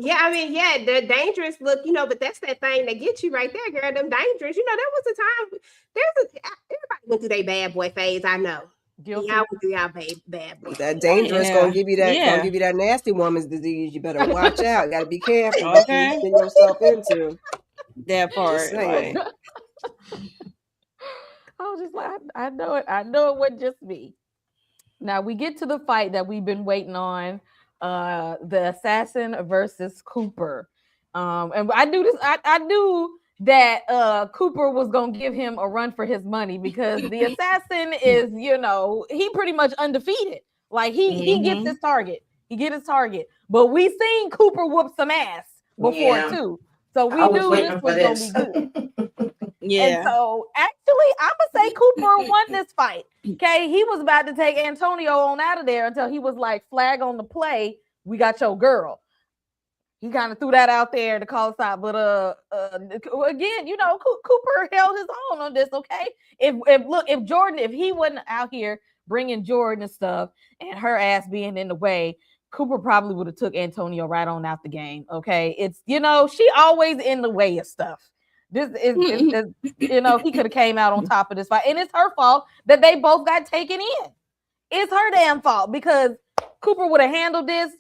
Yeah, I mean, yeah, the dangerous look, but that's that thing that gets you right there, girl. Them dangerous. There was a time. Everybody went through their bad boy phase. I know. Y'all went through y'all bad boy. That dangerous gonna give you that nasty woman's disease. You better watch out. You gotta be careful. Okay. What you get yourself into. That part. Right. I was just like, I know it. I know it wasn't just me. Now we get to the fight that we've been waiting on. The assassin versus Cooper. And I knew this. I knew that Cooper was gonna give him a run for his money because the assassin is, he pretty much undefeated. Like he gets his target. He get his target. But we seen Cooper whoop some ass before too. So we knew this was gonna be good. Yeah. And so actually, I'm gonna say Cooper won this fight. Okay, he was about to take Antonio on out of there until he was like, flag on the play. We got your girl. He kind of threw that out there to call us out, but again, Cooper held his own on this. Okay, if Jordan, if he wasn't out here bringing Jordan and stuff, and her ass being in the way, Cooper probably would have took Antonio right on out the game. Okay, it's she always in the way of stuff. This is he could have came out on top of this fight, and it's her fault that they both got taken in. It's her damn fault because Cooper would have handled this,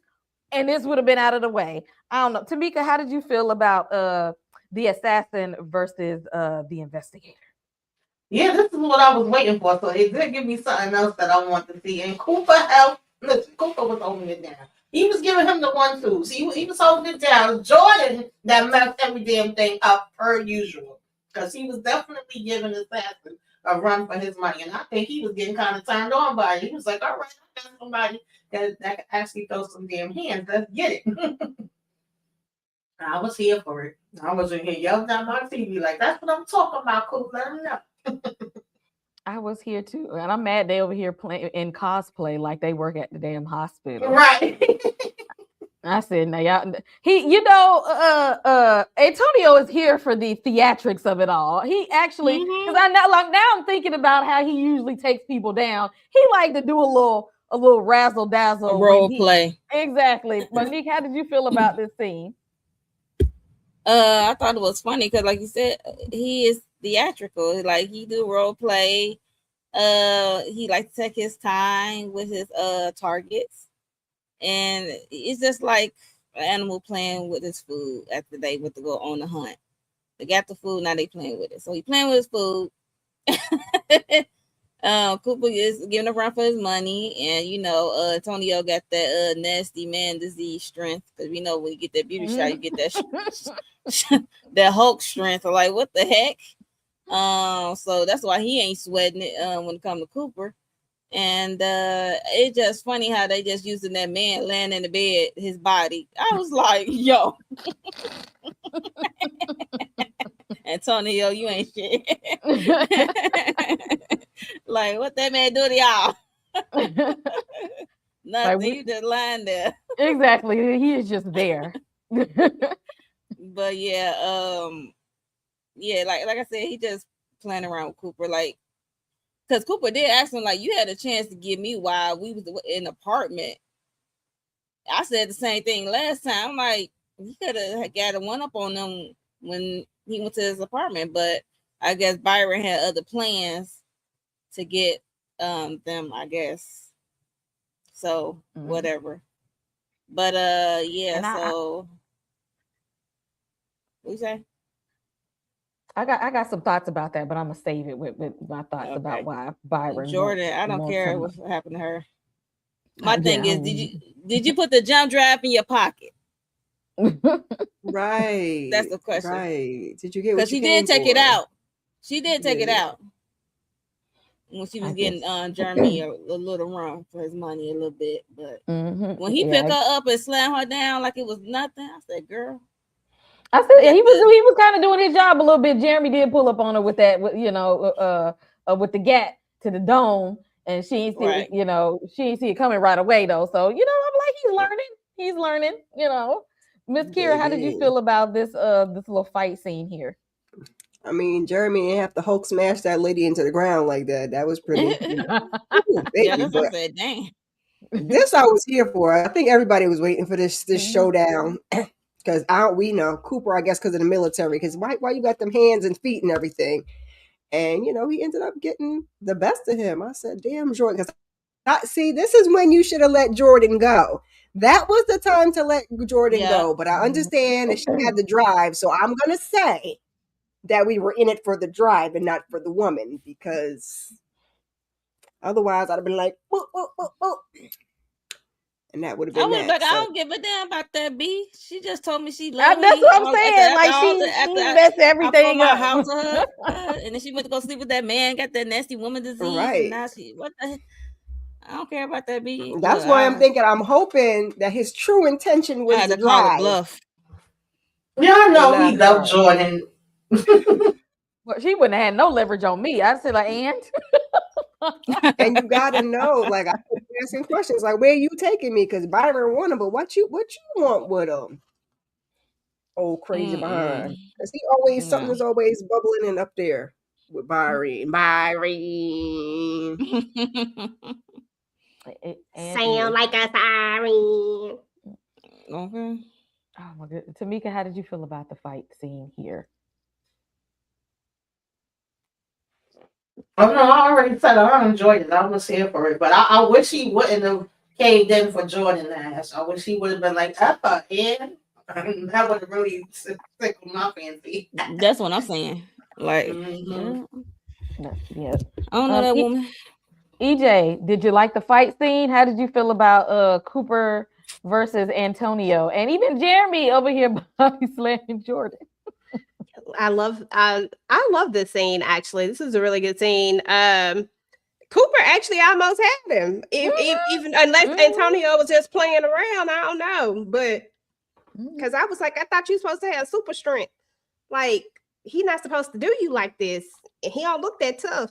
and this would have been out of the way. I don't know, Tamika, how did you feel about the assassin versus the investigator? Yeah, this is what I was waiting for. So it did give me something else that I want to see. And Cooper was holding it down. He was giving him the 1-2s. He was holding it down. Jordan that messed every damn thing up per usual. Because he was definitely giving the assassin a run for his money. And I think he was getting kind of turned on by it. He was like, all right, I got somebody that can actually throw some damn hands. Let's get it. I was here for it. I was in here yelling at my TV like, that's what I'm talking about, Coop. Let him know. I was here too, and I'm mad they over here playing in cosplay like they work at the damn hospital. Right. I said, now y'all, Antonio is here for the theatrics of it all. He actually, because now I'm thinking about how he usually takes people down. He like to do a little razzle dazzle, a role play. Exactly. Monique, how did you feel about this scene? I thought it was funny because, like you said, he is theatrical. Like he do role play. He likes to take his time with his targets, and it's just like an animal playing with his food after they went to go on the hunt. They got the food, now they playing with it. So he playing with his food. Cooper is giving a run for his money, and Antonio got that nasty man disease strength, because we know when you get that beauty shot, you get that that Hulk strength. Or like, what the heck? So that's why he ain't sweating it when it comes to Cooper. And it's just funny how they just using that man laying in the bed, his body. I was like, yo. Antonio, you ain't shit. Like, what that man do to y'all? Nothing. You just lying there. Exactly. He is just there. But yeah, like I said, he just playing around with Cooper, like, because Cooper did ask him, like, you had a chance to give me while we was in the apartment. I said the same thing last time. I'm like, he could have got a one up on them when he went to his apartment, but I guess Byron had other plans to get them, I guess. So whatever. But yeah, so what you say? I got some thoughts about that, but I'm gonna save it with my thoughts about why Byron. Jordan, I don't care what happened to her. My thing is, did you put the jump drive in your pocket? Right. That's the question. Right. Did you get? Because she did take it out. She did take it out when she was getting Jeremy a little run for his money a little bit, but when he picked her up and slammed her down like it was nothing, I said, "Girl." I said he was kind of doing his job a little bit. Jeremy did pull up on her with that, with the gat to the dome, and she ain't see, she ain't see it coming right away though. So I'm like, he's learning. Miss Kira, how did you feel about this little fight scene here? I mean, Jeremy didn't have to Hulk smash that lady into the ground like that. That was pretty. Yeah, that's what I said. Dang. This I was here for. I think everybody was waiting for this showdown. Because we know Cooper, I guess, because of the military. Because why you got them hands and feet and everything? And he ended up getting the best of him. I said, "Damn, Jordan." Because see, this is when you should have let Jordan go. That was the time to let Jordan go. But I understand that she had the drive, so I'm gonna say that we were in it for the drive and not for the woman, because otherwise I'd have been like, whoop, whoop, whoop, whoop. And that would have been that. I don't give a damn about that, B. She just told me she loved me. That's what I'm saying. Like she messed everything up. House to her, and then she went to go sleep with that man, got that nasty woman disease. Right. And now what the? I don't care about that, B. That's why I'm thinking. I'm hoping that his true intention was to drive. Bluff. Y'all know he loved Jordan. Well, she wouldn't have had no leverage on me. I'd say like, and you gotta know, like, I keep asking questions like, where are you taking me? Because Byron won him, but what you want with him? Oh, crazy behind. Because he always something's always bubbling in up there with Byron. Sound like a siren. Okay. Oh my goodness. Tamika, how did you feel about the fight scene here? Oh no, I already said I enjoyed it. I was here for it, but I wish he wouldn't have caved in for Jordan Nash. I wish he would have been like, "That would have really tickled my fancy." That's what I'm saying. Like, yeah. I don't know that woman. EJ, did you like the fight scene? How did you feel about Cooper versus Antonio, and even Jeremy over here body slamming Jordan? I love this scene. Actually, this is a really good scene. Cooper actually almost had him, even unless Antonio was just playing around. I don't know, but because I was like, I thought you were supposed to have super strength. Like, he's not supposed to do you like this, and he don't look that tough.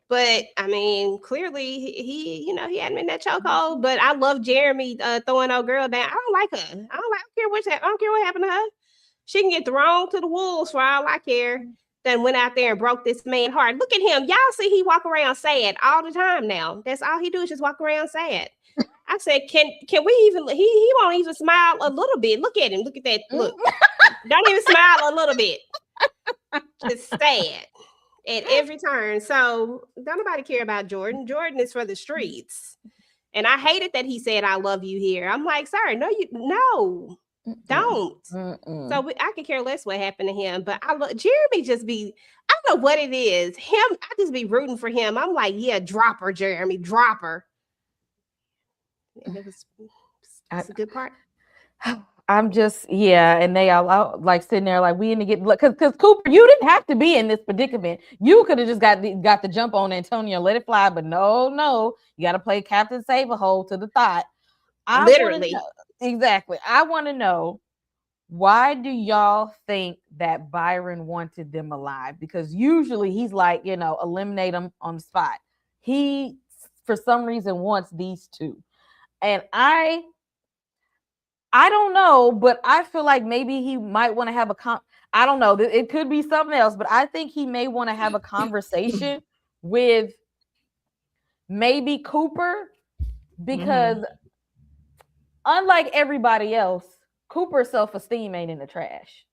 But I mean, clearly he had him in that chokehold. But I love Jeremy throwing old girl down. I don't like her. I don't care what happened to her. She can get thrown to the wolves for all I care. Then went out there and broke this man's heart. Look at him. Y'all see he walk around sad all the time now. That's all he do is just walk around sad. I said, can we even, he won't even smile a little bit. Look at him. Look at that look. Don't even smile a little bit. Just sad at every turn. So don't nobody care about Jordan. Jordan is for the streets. And I hated that he said, "I love you" here. I'm like, sorry, no. Don't. So I could care less what happened to him, but Jeremy just be, I don't know what it is. I just be rooting for him. I'm like, yeah, drop her, Jeremy, drop her. And it's a good part. I'm just, and they all like sitting there like, we in to get, because Cooper, you didn't have to be in this predicament. You could have just got the jump on Antonio, let it fly, but no, you got to play Captain Save-A-Hole to the thought. Literally. Exactly. I want to know, why do y'all think that Byron wanted them alive? Because usually he's like, eliminate them on the spot. He, for some reason, wants these two. And I don't know, but I feel like maybe he might want to have I don't know. It could be something else, but I think he may want to have a conversation with maybe Cooper, because unlike everybody else, Cooper's self-esteem ain't in the trash.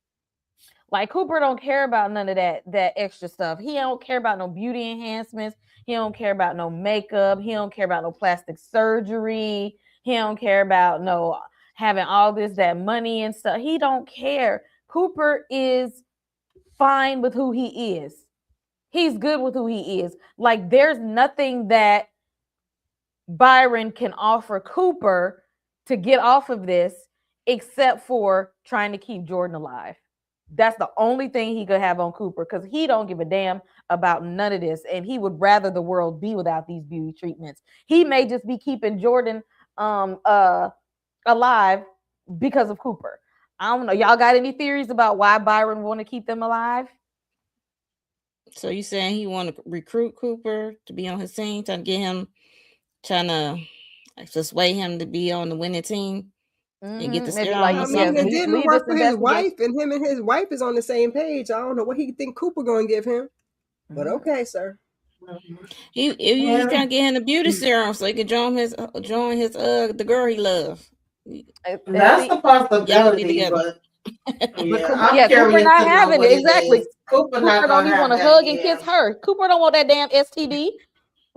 Like, Cooper don't care about none of that extra stuff. He don't care about no beauty enhancements. He don't care about no makeup. He don't care about no plastic surgery. He don't care about no having all that money and stuff. He don't care. Cooper is fine with who he is. He's good with who he is. Like, there's nothing that Byron can offer Cooper to get off of this except for trying to keep Jordan alive. That's the only thing he could have on Cooper, because he don't give a damn about none of this, and he would rather the world be without these beauty treatments. He may just be keeping Jordan alive because of Cooper. I don't know. Y'all got any theories about why Byron want to keep them alive? So you saying he want to recruit Cooper to be on his team, trying to sway him to be on the winning team and get the steroids? It didn't work for his wife, and him and his wife is on the same page. I don't know what he think Cooper gonna give him, but okay, sir. He's trying to get him the beauty serum so he can join the girl he loves. That's the possibility, but I'm Cooper not having it. Exactly. Cooper don't even want to hug and kiss her. Cooper don't want that damn STD.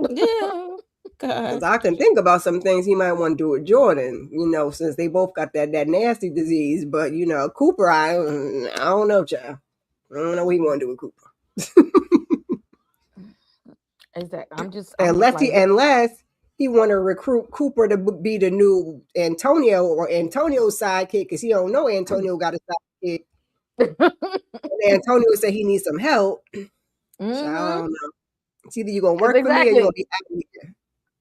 Yeah. Because I can think about some things he might want to do with Jordan, since they both got that nasty disease. But Cooper, I don't know, child. I don't know what he want to do with Cooper. Exactly. Unless he want to recruit Cooper to be the new Antonio or Antonio's sidekick, because he don't know Antonio got a sidekick. Antonio said he needs some help. Mm-hmm. So I don't know. It's either you're gonna work for me or you're gonna be out of here.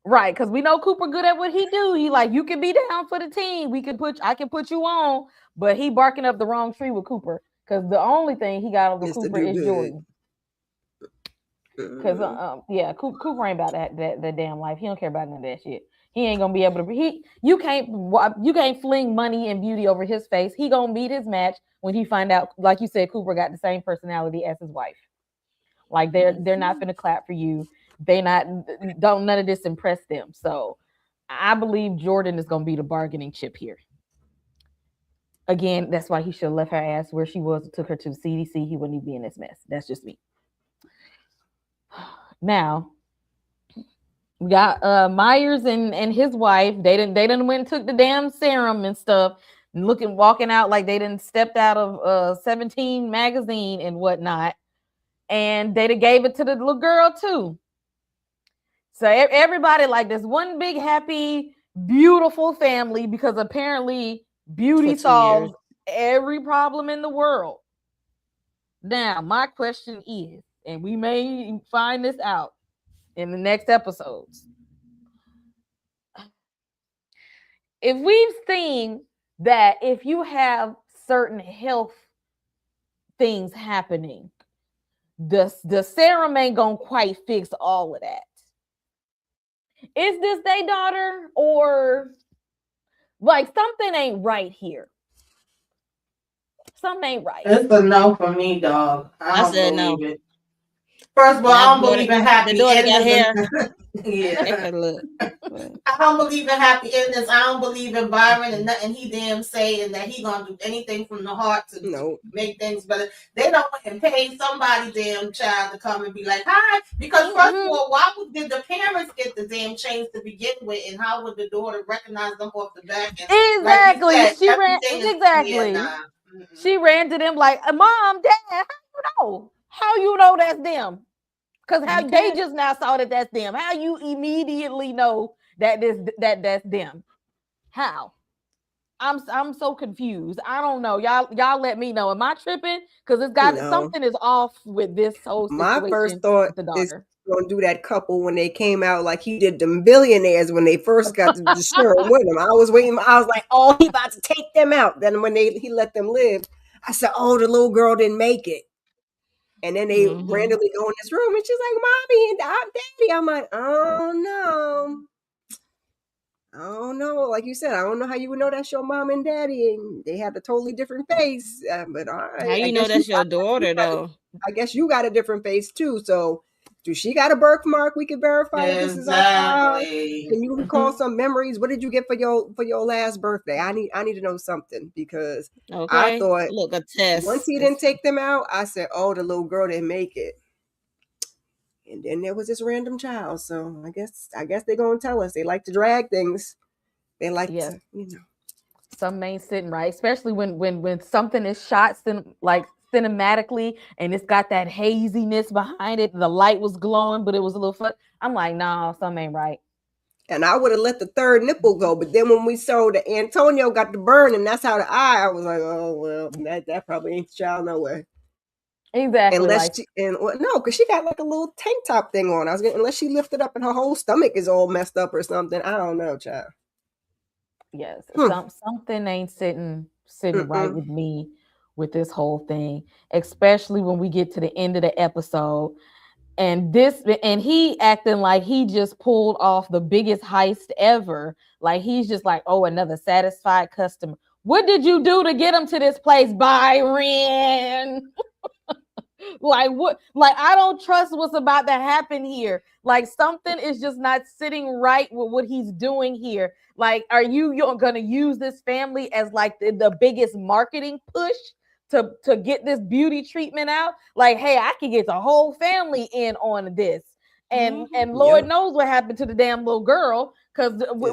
Right, because we know Cooper good at what he do. He like, you can be down for the team. I can put you on, but he barking up the wrong tree with Cooper, because the only thing he got over Cooper is Jordan. Because Cooper ain't about that damn life. He don't care about none of that shit. He ain't gonna be able to. You can't fling money and beauty over his face. He gonna meet his match when he find out. Like you said, Cooper got the same personality as his wife. Like they're not gonna clap for you. None of this impress them. So I believe Jordan is gonna be the bargaining chip here. Again, that's why he should have left her ass where she was, took her to the CDC. He wouldn't even be in this mess. That's just me. Now we got Myers and his wife. They didn't went and took the damn serum and stuff, and walking out like they didn't stepped out of 17 magazine and whatnot, and they gave it to the little girl too. So everybody like this one big happy beautiful family, because apparently beauty solves every problem in the world. Now my question is, and we may find this out in the next episodes. If we've seen that if you have certain health things happening, the serum ain't gonna quite fix all of that. Is this their daughter, or like something ain't right here? Something ain't right. It's a no for me, dog. I said no. It. First of all, I don't believe in happy endings. Yeah. I don't believe in happy endings. I don't believe in Byron and nothing he damn say, and that he gonna do anything from the heart to make things better. They don't want to pay somebody damn child to come and be like, hi. Because first of all, why did the parents get the damn chains to begin with, and how would the daughter recognize them off the back? And exactly. Like she ran exactly. She ran to them like, Mom, Dad, how you know that's them? Because they just now saw that that's them. How you immediately know that's them? How? I'm so confused. I don't know. Y'all let me know. Am I tripping? Because it's got something is off with this whole situation. My first thought is gonna do that couple when they came out like he did them billionaires when they first got the serum with him. I was waiting. I was like, oh, he about to take them out. Then when he let them live, I said, oh, the little girl didn't make it. And then they randomly go in this room, and she's like, Mommy and Daddy. I'm like, oh no. Like you said, I don't know how you would know that's your mom and daddy, and they have a totally different face. But all right. How you know that's your daughter, though? I guess you got a different face too. So, do she got a birthmark? We can verify this is our child. Can you recall some memories? What did you get for your last birthday? I need to know something, because I thought a test. Once he didn't take them out, I said, oh, the little girl didn't make it. And then there was this random child. So I guess they're gonna tell us. They like to drag things. They like to, Some ain't sitting right, especially when something is shot cinematically and it's got that haziness behind it. The light was glowing, but it was a little fun. I'm like, nah, something ain't right. And I would have let the third nipple go, but then when we saw that Antonio got the burn, and that's how the eye, I was like, oh well, that probably ain't the child no way. Exactly. Unless because she got like a little tank top thing on. Unless she lifted up and her whole stomach is all messed up or something. I don't know, child. Yes, something ain't sitting right with me with this whole thing, especially when we get to the end of the episode, and he acting like he just pulled off the biggest heist ever. Like he's just like, oh, another satisfied customer. What did you do to get him to this place, Byron? Like what? Like I don't trust what's about to happen here. Like something is just not sitting right with what he's doing here. Like, are you're gonna use this family as like the biggest marketing push to get this beauty treatment out? Like, hey, I can get the whole family in on this, and Lord knows what happened to the damn little girl, because we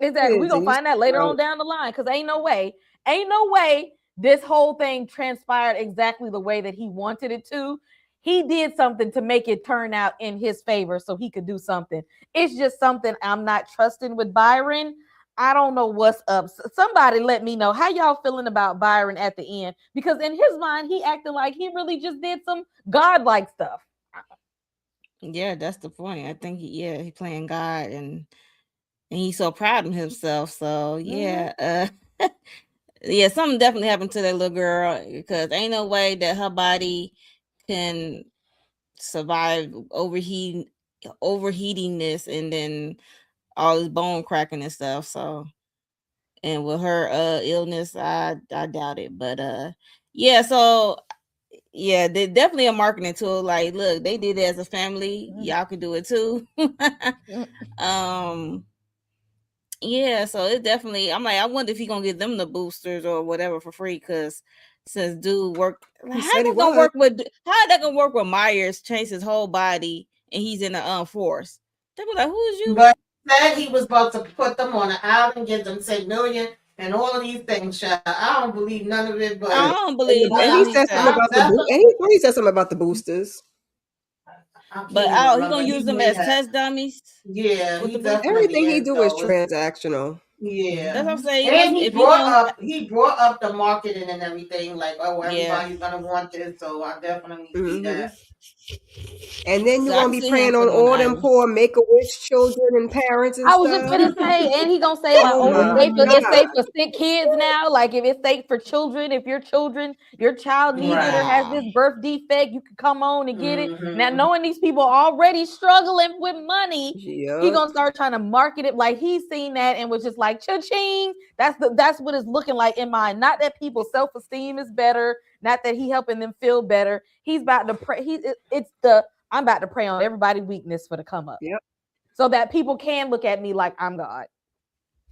exactly we gonna find that later on down the line, because ain't no way this whole thing transpired exactly the way that he wanted it to. He did something to make it turn out in his favor so he could do something. It's just something I'm not trusting with Byron. I don't know what's up. Somebody let me know how y'all feeling about Byron at the end, because in his mind, he acted like he really just did some godlike stuff. Yeah, that's the point. I think he playing God, and he's so proud of himself. So yeah, yeah, something definitely happened to that little girl, because ain't no way that her body can survive overheatingness and then all this bone cracking and stuff. So, and with her illness, I doubt it. But yeah, so yeah, they definitely a marketing tool. Like, look, they did it as a family. Y'all can do it too. Yeah, so it definitely, I'm like, I wonder if he gonna get them the boosters or whatever for free, because since dude worked, how that gonna work with Myers change his whole body and he's in the force? They be like, who is you? But said he was about to put them on an island, get them $10 million and all of these things, child. I don't believe none of it, but I don't believe that. And he said something about the boosters. But he gonna use them as test dummies. Yeah, everything he do is transactional. Yeah, that's what I'm saying. And he brought up the marketing and everything. Like, oh, everybody's gonna want this, so I definitely see that. And then you're gonna be praying on all them poor Make-A-Wish children and parents and I was just gonna say, and he gonna say like, it's safe for sick kids now. Like, if it's safe for children, if your child needs it or has this birth defect, you can come on and get it. Now, knowing these people already struggling with money, he gonna start trying to market it like he's seen that and was just like, cha-ching. That's what it's looking like in mind. Not that people's self-esteem is better, not that he helping them feel better. He's about to pray. I'm about to prey on everybody's weakness for the come up. Yep. So that people can look at me like I'm God.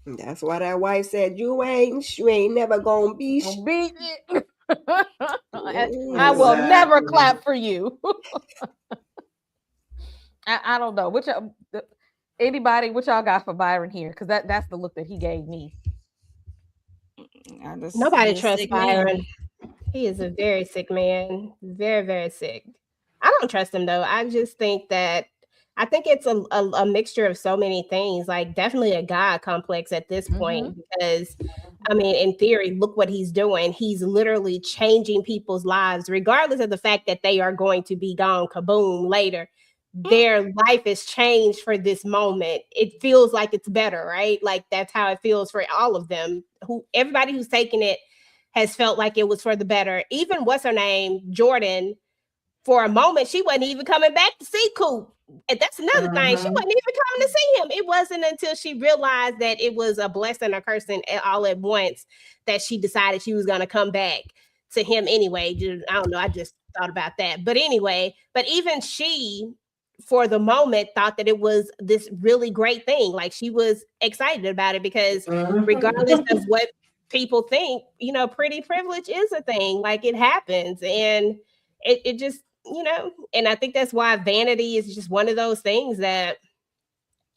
That's why that wife said, you ain't never gonna be it. I will never clap for you. I don't know. Anybody, what y'all got for Byron here? Because that's the look that he gave me. Nobody trusts Byron. He is a very sick man. Very, very sick. I don't trust him though. I just think it's a mixture of so many things. Like, definitely a God complex at this point, because I mean, in theory, look what he's doing. He's literally changing people's lives, regardless of the fact that they are going to be gone kaboom later. Their life is changed for this moment. It feels like it's better, right? Like, that's how it feels for all of them. Everybody who's taken it has felt like it was for the better. Even what's her name, Jordan. For a moment, she wasn't even coming back to see Coop. And that's another thing. She wasn't even coming to see him. It wasn't until she realized that it was a blessing or cursing all at once that she decided she was going to come back to him anyway. I don't know. I just thought about that. But anyway, even she, for the moment, thought that it was this really great thing. Like, she was excited about it, because regardless of what people think, pretty privilege is a thing. Like, it happens. And it just, and I think that's why vanity is just one of those things that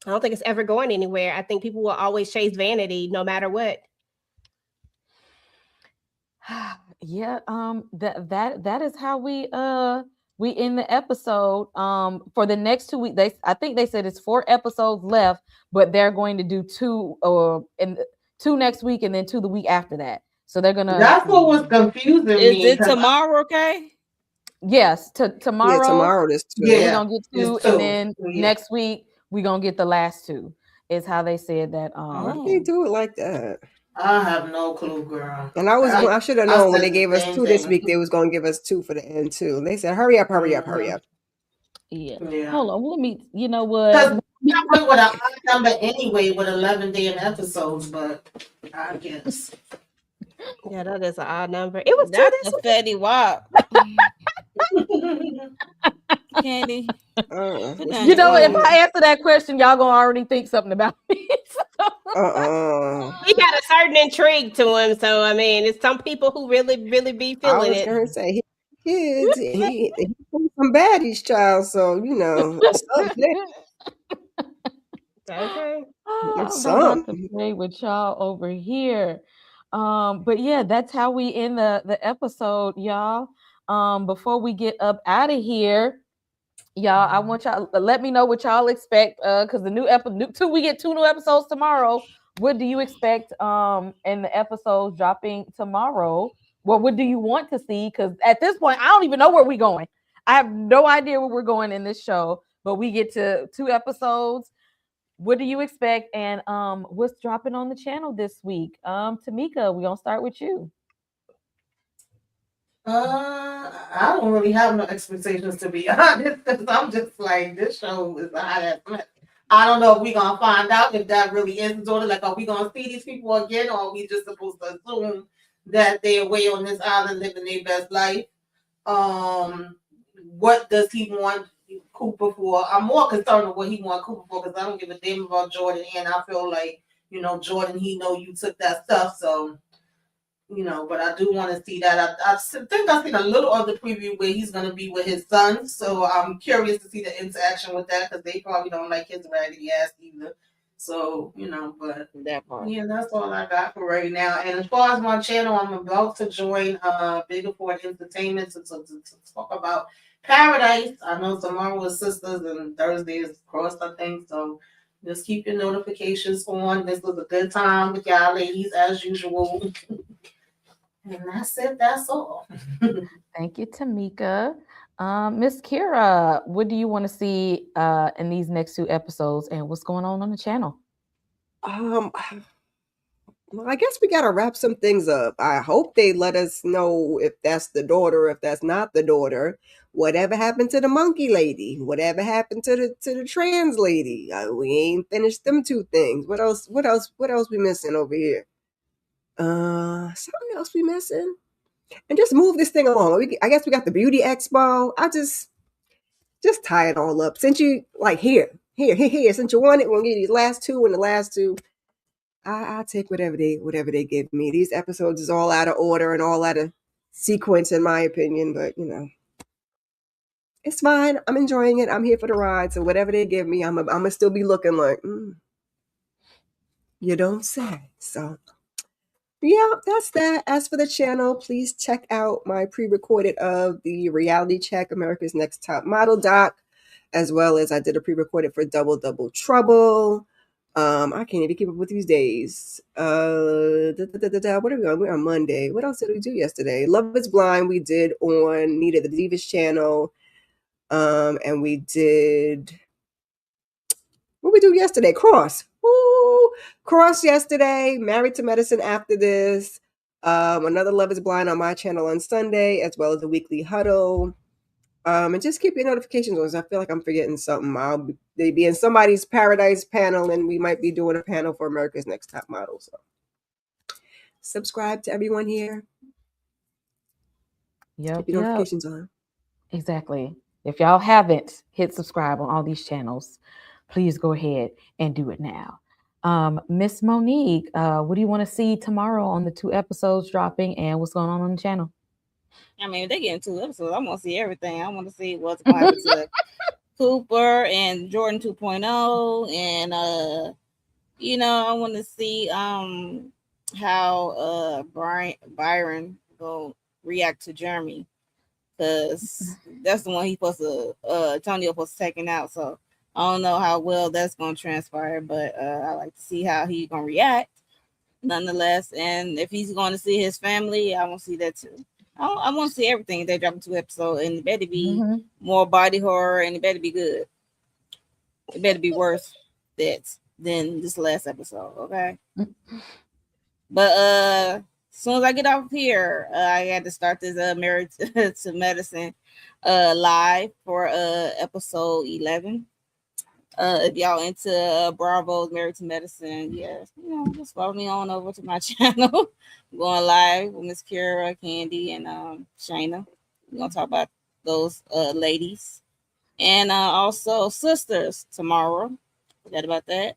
I don't think it's ever going anywhere. I think people will always chase vanity no matter what. Yeah, that is how we end the episode. For the next 2 weeks, I think they said it's 4 episodes left, but they're going to do 2 next week and then 2 the week after that. So they're gonna. That's what was confusing me. Is it tomorrow? Okay. Yes, tomorrow. Yeah, tomorrow there's 2. We're gonna get 2, and then next week we're gonna get the last 2. Is how they said that. Why do they do it like that? I have no clue, girl. And I should have known when they gave us 2 this week, they was gonna give us 2 for the end too. They said, hurry up. Yeah. Hold on, let me. You know what? I went with a high number anyway with 11 damn episodes, but I guess. Yeah, that is an odd number. It was That's two a Fetty Wap. Candy. You know, if I answer that question, y'all gonna already think something about me. He got a certain intrigue to him, so I mean, it's some people who really be feeling it. I was gonna say kids, he some baddies, child. So you know, okay. It's I'm about to play with y'all over here. But yeah, that's how we end the episode, y'all. Before we get up out of here, y'all, I want y'all let me know what y'all expect. Because the new episode, we get 2 new episodes tomorrow. What do you expect? In the episodes dropping tomorrow, what do you want to see? Because at this point, I don't even know where we're going. I have no idea where we're going in this show. But we get to 2 episodes. What do you expect? And what's dropping on the channel this week? Tamika, we're gonna start with you. I don't really have no expectations, to be honest, because I'm just like, this show is a hot ass mess. I don't know if we're gonna find out if that really is the daughter. Like, are we gonna see these people again, or are we just supposed to assume that they're away on this island living their best life? What does he want Cooper for? I'm more concerned with what he wants Cooper for, because I don't give a damn about Jordan, and I feel like, you know, Jordan, he know you took that stuff, so you know, but I do want to see that. I think I've seen a little of the preview where he's going to be with his son, so I'm curious to see the interaction with that, because they probably don't like his raggedy ass either. So, you know, but that part. Yeah, that's all I got for right now. And as far as my channel, I'm about to join Bigger Ford Entertainment to talk about Paradise. I know tomorrow is Sisters and Thursday is Cross, I think. So just keep your notifications on. This was a good time with y'all ladies as usual. And that's it. That's all. Thank you, Tamika. Miss Kira, what do you want to see in these next 2 episodes, and what's going on the channel? Well, I guess we gotta wrap some things up. I hope they let us know if that's the daughter, if that's not the daughter. Whatever happened to the monkey lady? Whatever happened to the trans lady? We ain't finished them 2 things. What else we missing over here? Something else we missing? And just move this thing along. I guess we got the beauty expo. I just tie it all up. Since you like here. Since you want it, we'll give you these last 2 and the last 2. I take whatever they give me. These episodes is all out of order and all out of sequence, in my opinion. But you know, it's fine. I'm enjoying it. I'm here for the ride. So whatever they give me, I'm gonna still be looking like, you don't say. So yeah, that's that. As for the channel, please check out my pre-recorded of the Reality Check America's Next Top Model doc, as well as I did a pre-recorded for Double Trouble. I can't even keep up with these days. What are we on? We're on Monday. What else did we do yesterday? Love is Blind. We did on Nita the Divas channel. And we did. What we do yesterday? Cross. Woo! Cross yesterday. Married to Medicine after this. Another Love is Blind on my channel on Sunday, as well as the weekly huddle. And just keep your notifications on. I feel like I'm forgetting something. They be in somebody's Paradise panel, and we might be doing a panel for America's Next Top Model. So subscribe to everyone here. Yep. Keep your notifications on. Exactly. If y'all haven't hit subscribe on all these channels, please go ahead and do it now. Miss Monique, what do you want to see tomorrow on the 2 episodes dropping, and what's going on the channel? I mean, if they get in 2 episodes, I want to see everything. I want to see what's going to happen to Cooper and Jordan 2.0, and you know, I want to see how Byron will react to Jeremy, because that's the one he's supposed to Antonio supposed to taking out. So I don't know how well that's going to transpire, but I like to see how he's going to react nonetheless. And if he's going to see his family, I want to see that too. I want to see everything. They drop 2 episodes, and it better be more body horror, and it better be good. It better be worse that than this last episode, okay? But as soon as I get off here, I had to start this Married to Medicine live for episode 11. If y'all into Bravo's Married to Medicine, yes, just follow me on over to my channel. I'm going live with Miss Kira, Candy, and Shayna. We're gonna talk about those ladies, and also sisters tomorrow. Forget about that.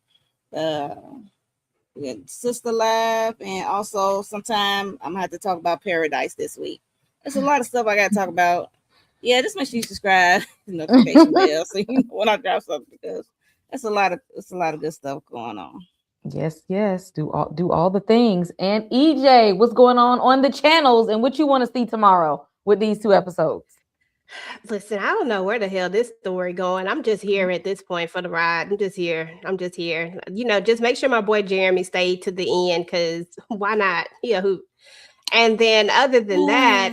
We got Sister Live, and also sometime I'm gonna have to talk about Paradise this week. There's a lot of stuff I gotta talk about. Yeah, just make sure you subscribe, notification bell, so you know when I drop something, because it's a lot of good stuff going on. Yes. Do all the things. And EJ, what's going on the channels, and what you want to see tomorrow with these 2 episodes? Listen, I don't know where the hell this story going. I'm just here at this point for the ride. I'm just here. Just make sure my boy Jeremy stayed to the end, because why not? Yeah, who? And then other than that,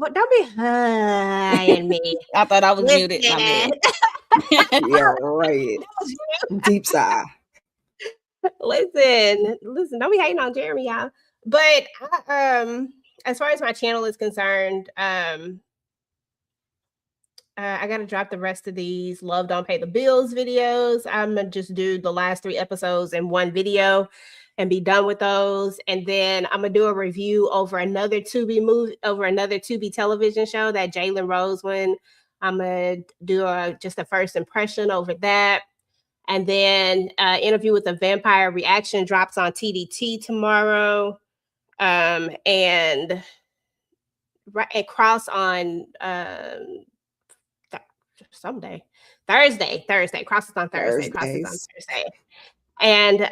don't be and me. I thought I was muted. Yeah, right. Deep sigh. Listen, don't be hating on Jeremy, y'all. But as far as my channel is concerned, I gotta drop the rest of these Love Don't Pay the Bills videos. I'm gonna just do the last 3 episodes in one video and be done with those. And then I'm gonna do a review over another Tubi television show, that Jalen Rose one. I'm gonna do just a first impression over that. And then Interview with a Vampire reaction drops on TDT tomorrow. And Cross on Thursday. Cross is on Thursday. And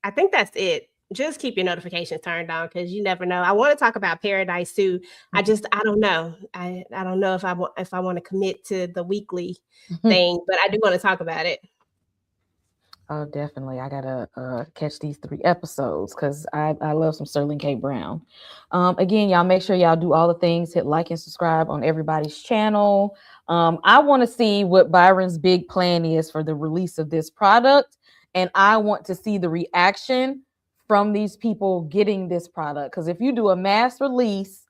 I think that's it. Just keep your notifications turned on, because you never know. I want to talk about Paradise too. I don't know. I don't know if I want to commit to the weekly thing, but I do want to talk about it. Oh, definitely. I gotta catch these 3 episodes, because I love some Sterling K. Brown. Again, y'all make sure y'all do all the things. Hit like and subscribe on everybody's channel. I want to see what Byron's big plan is for the release of this product, and I want to see the reaction from these people getting this product. Because if you do a mass release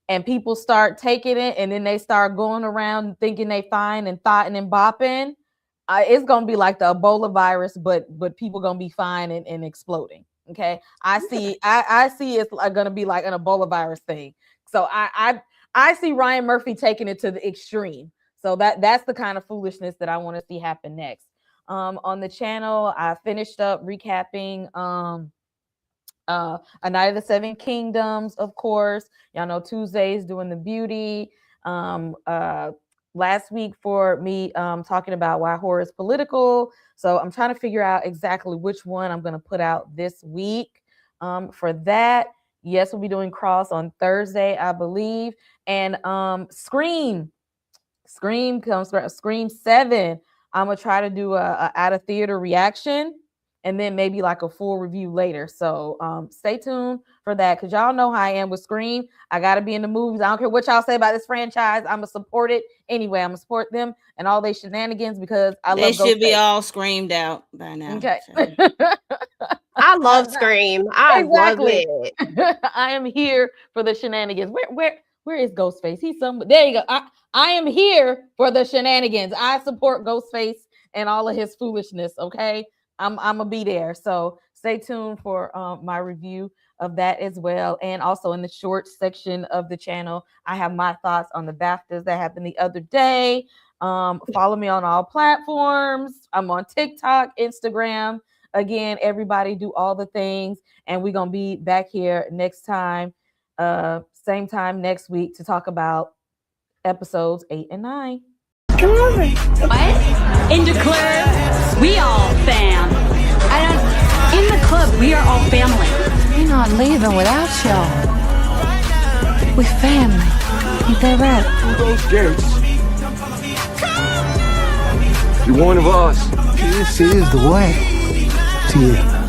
and people start taking it, and then they start going around thinking they fine and thotting and bopping, it's gonna be like the Ebola virus, but people gonna be fine and exploding. Okay, I see it's gonna be like an Ebola virus thing. So I see Ryan Murphy taking it to the extreme. So that's the kind of foolishness that I want to see happen next. On the channel, I finished up recapping A Night of the 7 Kingdoms, of course. Y'all know Tuesdays doing the beauty. Last week for me talking about why horror is political. So I'm trying to figure out exactly which one I'm going to put out this week. For that, yes, we'll be doing Cross on Thursday, I believe. And Scream comes for Scream 7. I'm going to try to do a out of theater reaction, and then maybe like a full review later. So stay tuned for that, because y'all know how I am with Scream. I got to be in the movies. I don't care what y'all say about this franchise. I'm going to support it anyway. I'm going to support them and all their shenanigans, because I love They should be all screamed out by now. Okay. I love Scream. I love it. I am here for the shenanigans. Where is Ghostface? He's somewhere. There you go. I am here for the shenanigans. I support Ghostface and all of his foolishness. Okay. I'm gonna be there. So stay tuned for my review of that as well. And also in the short section of the channel, I have my thoughts on the BAFTAs that happened the other day. Follow me on all platforms. I'm on TikTok, Instagram. Again, everybody do all the things. And we're gonna be back here next time, same time next week, to talk about episodes 8 and 9. Come over. What? In the club, we all fam. In the club, we are all family. We're not leaving without y'all. We family. Ain't that right? Through those gates. You're one of us. This is the way to you.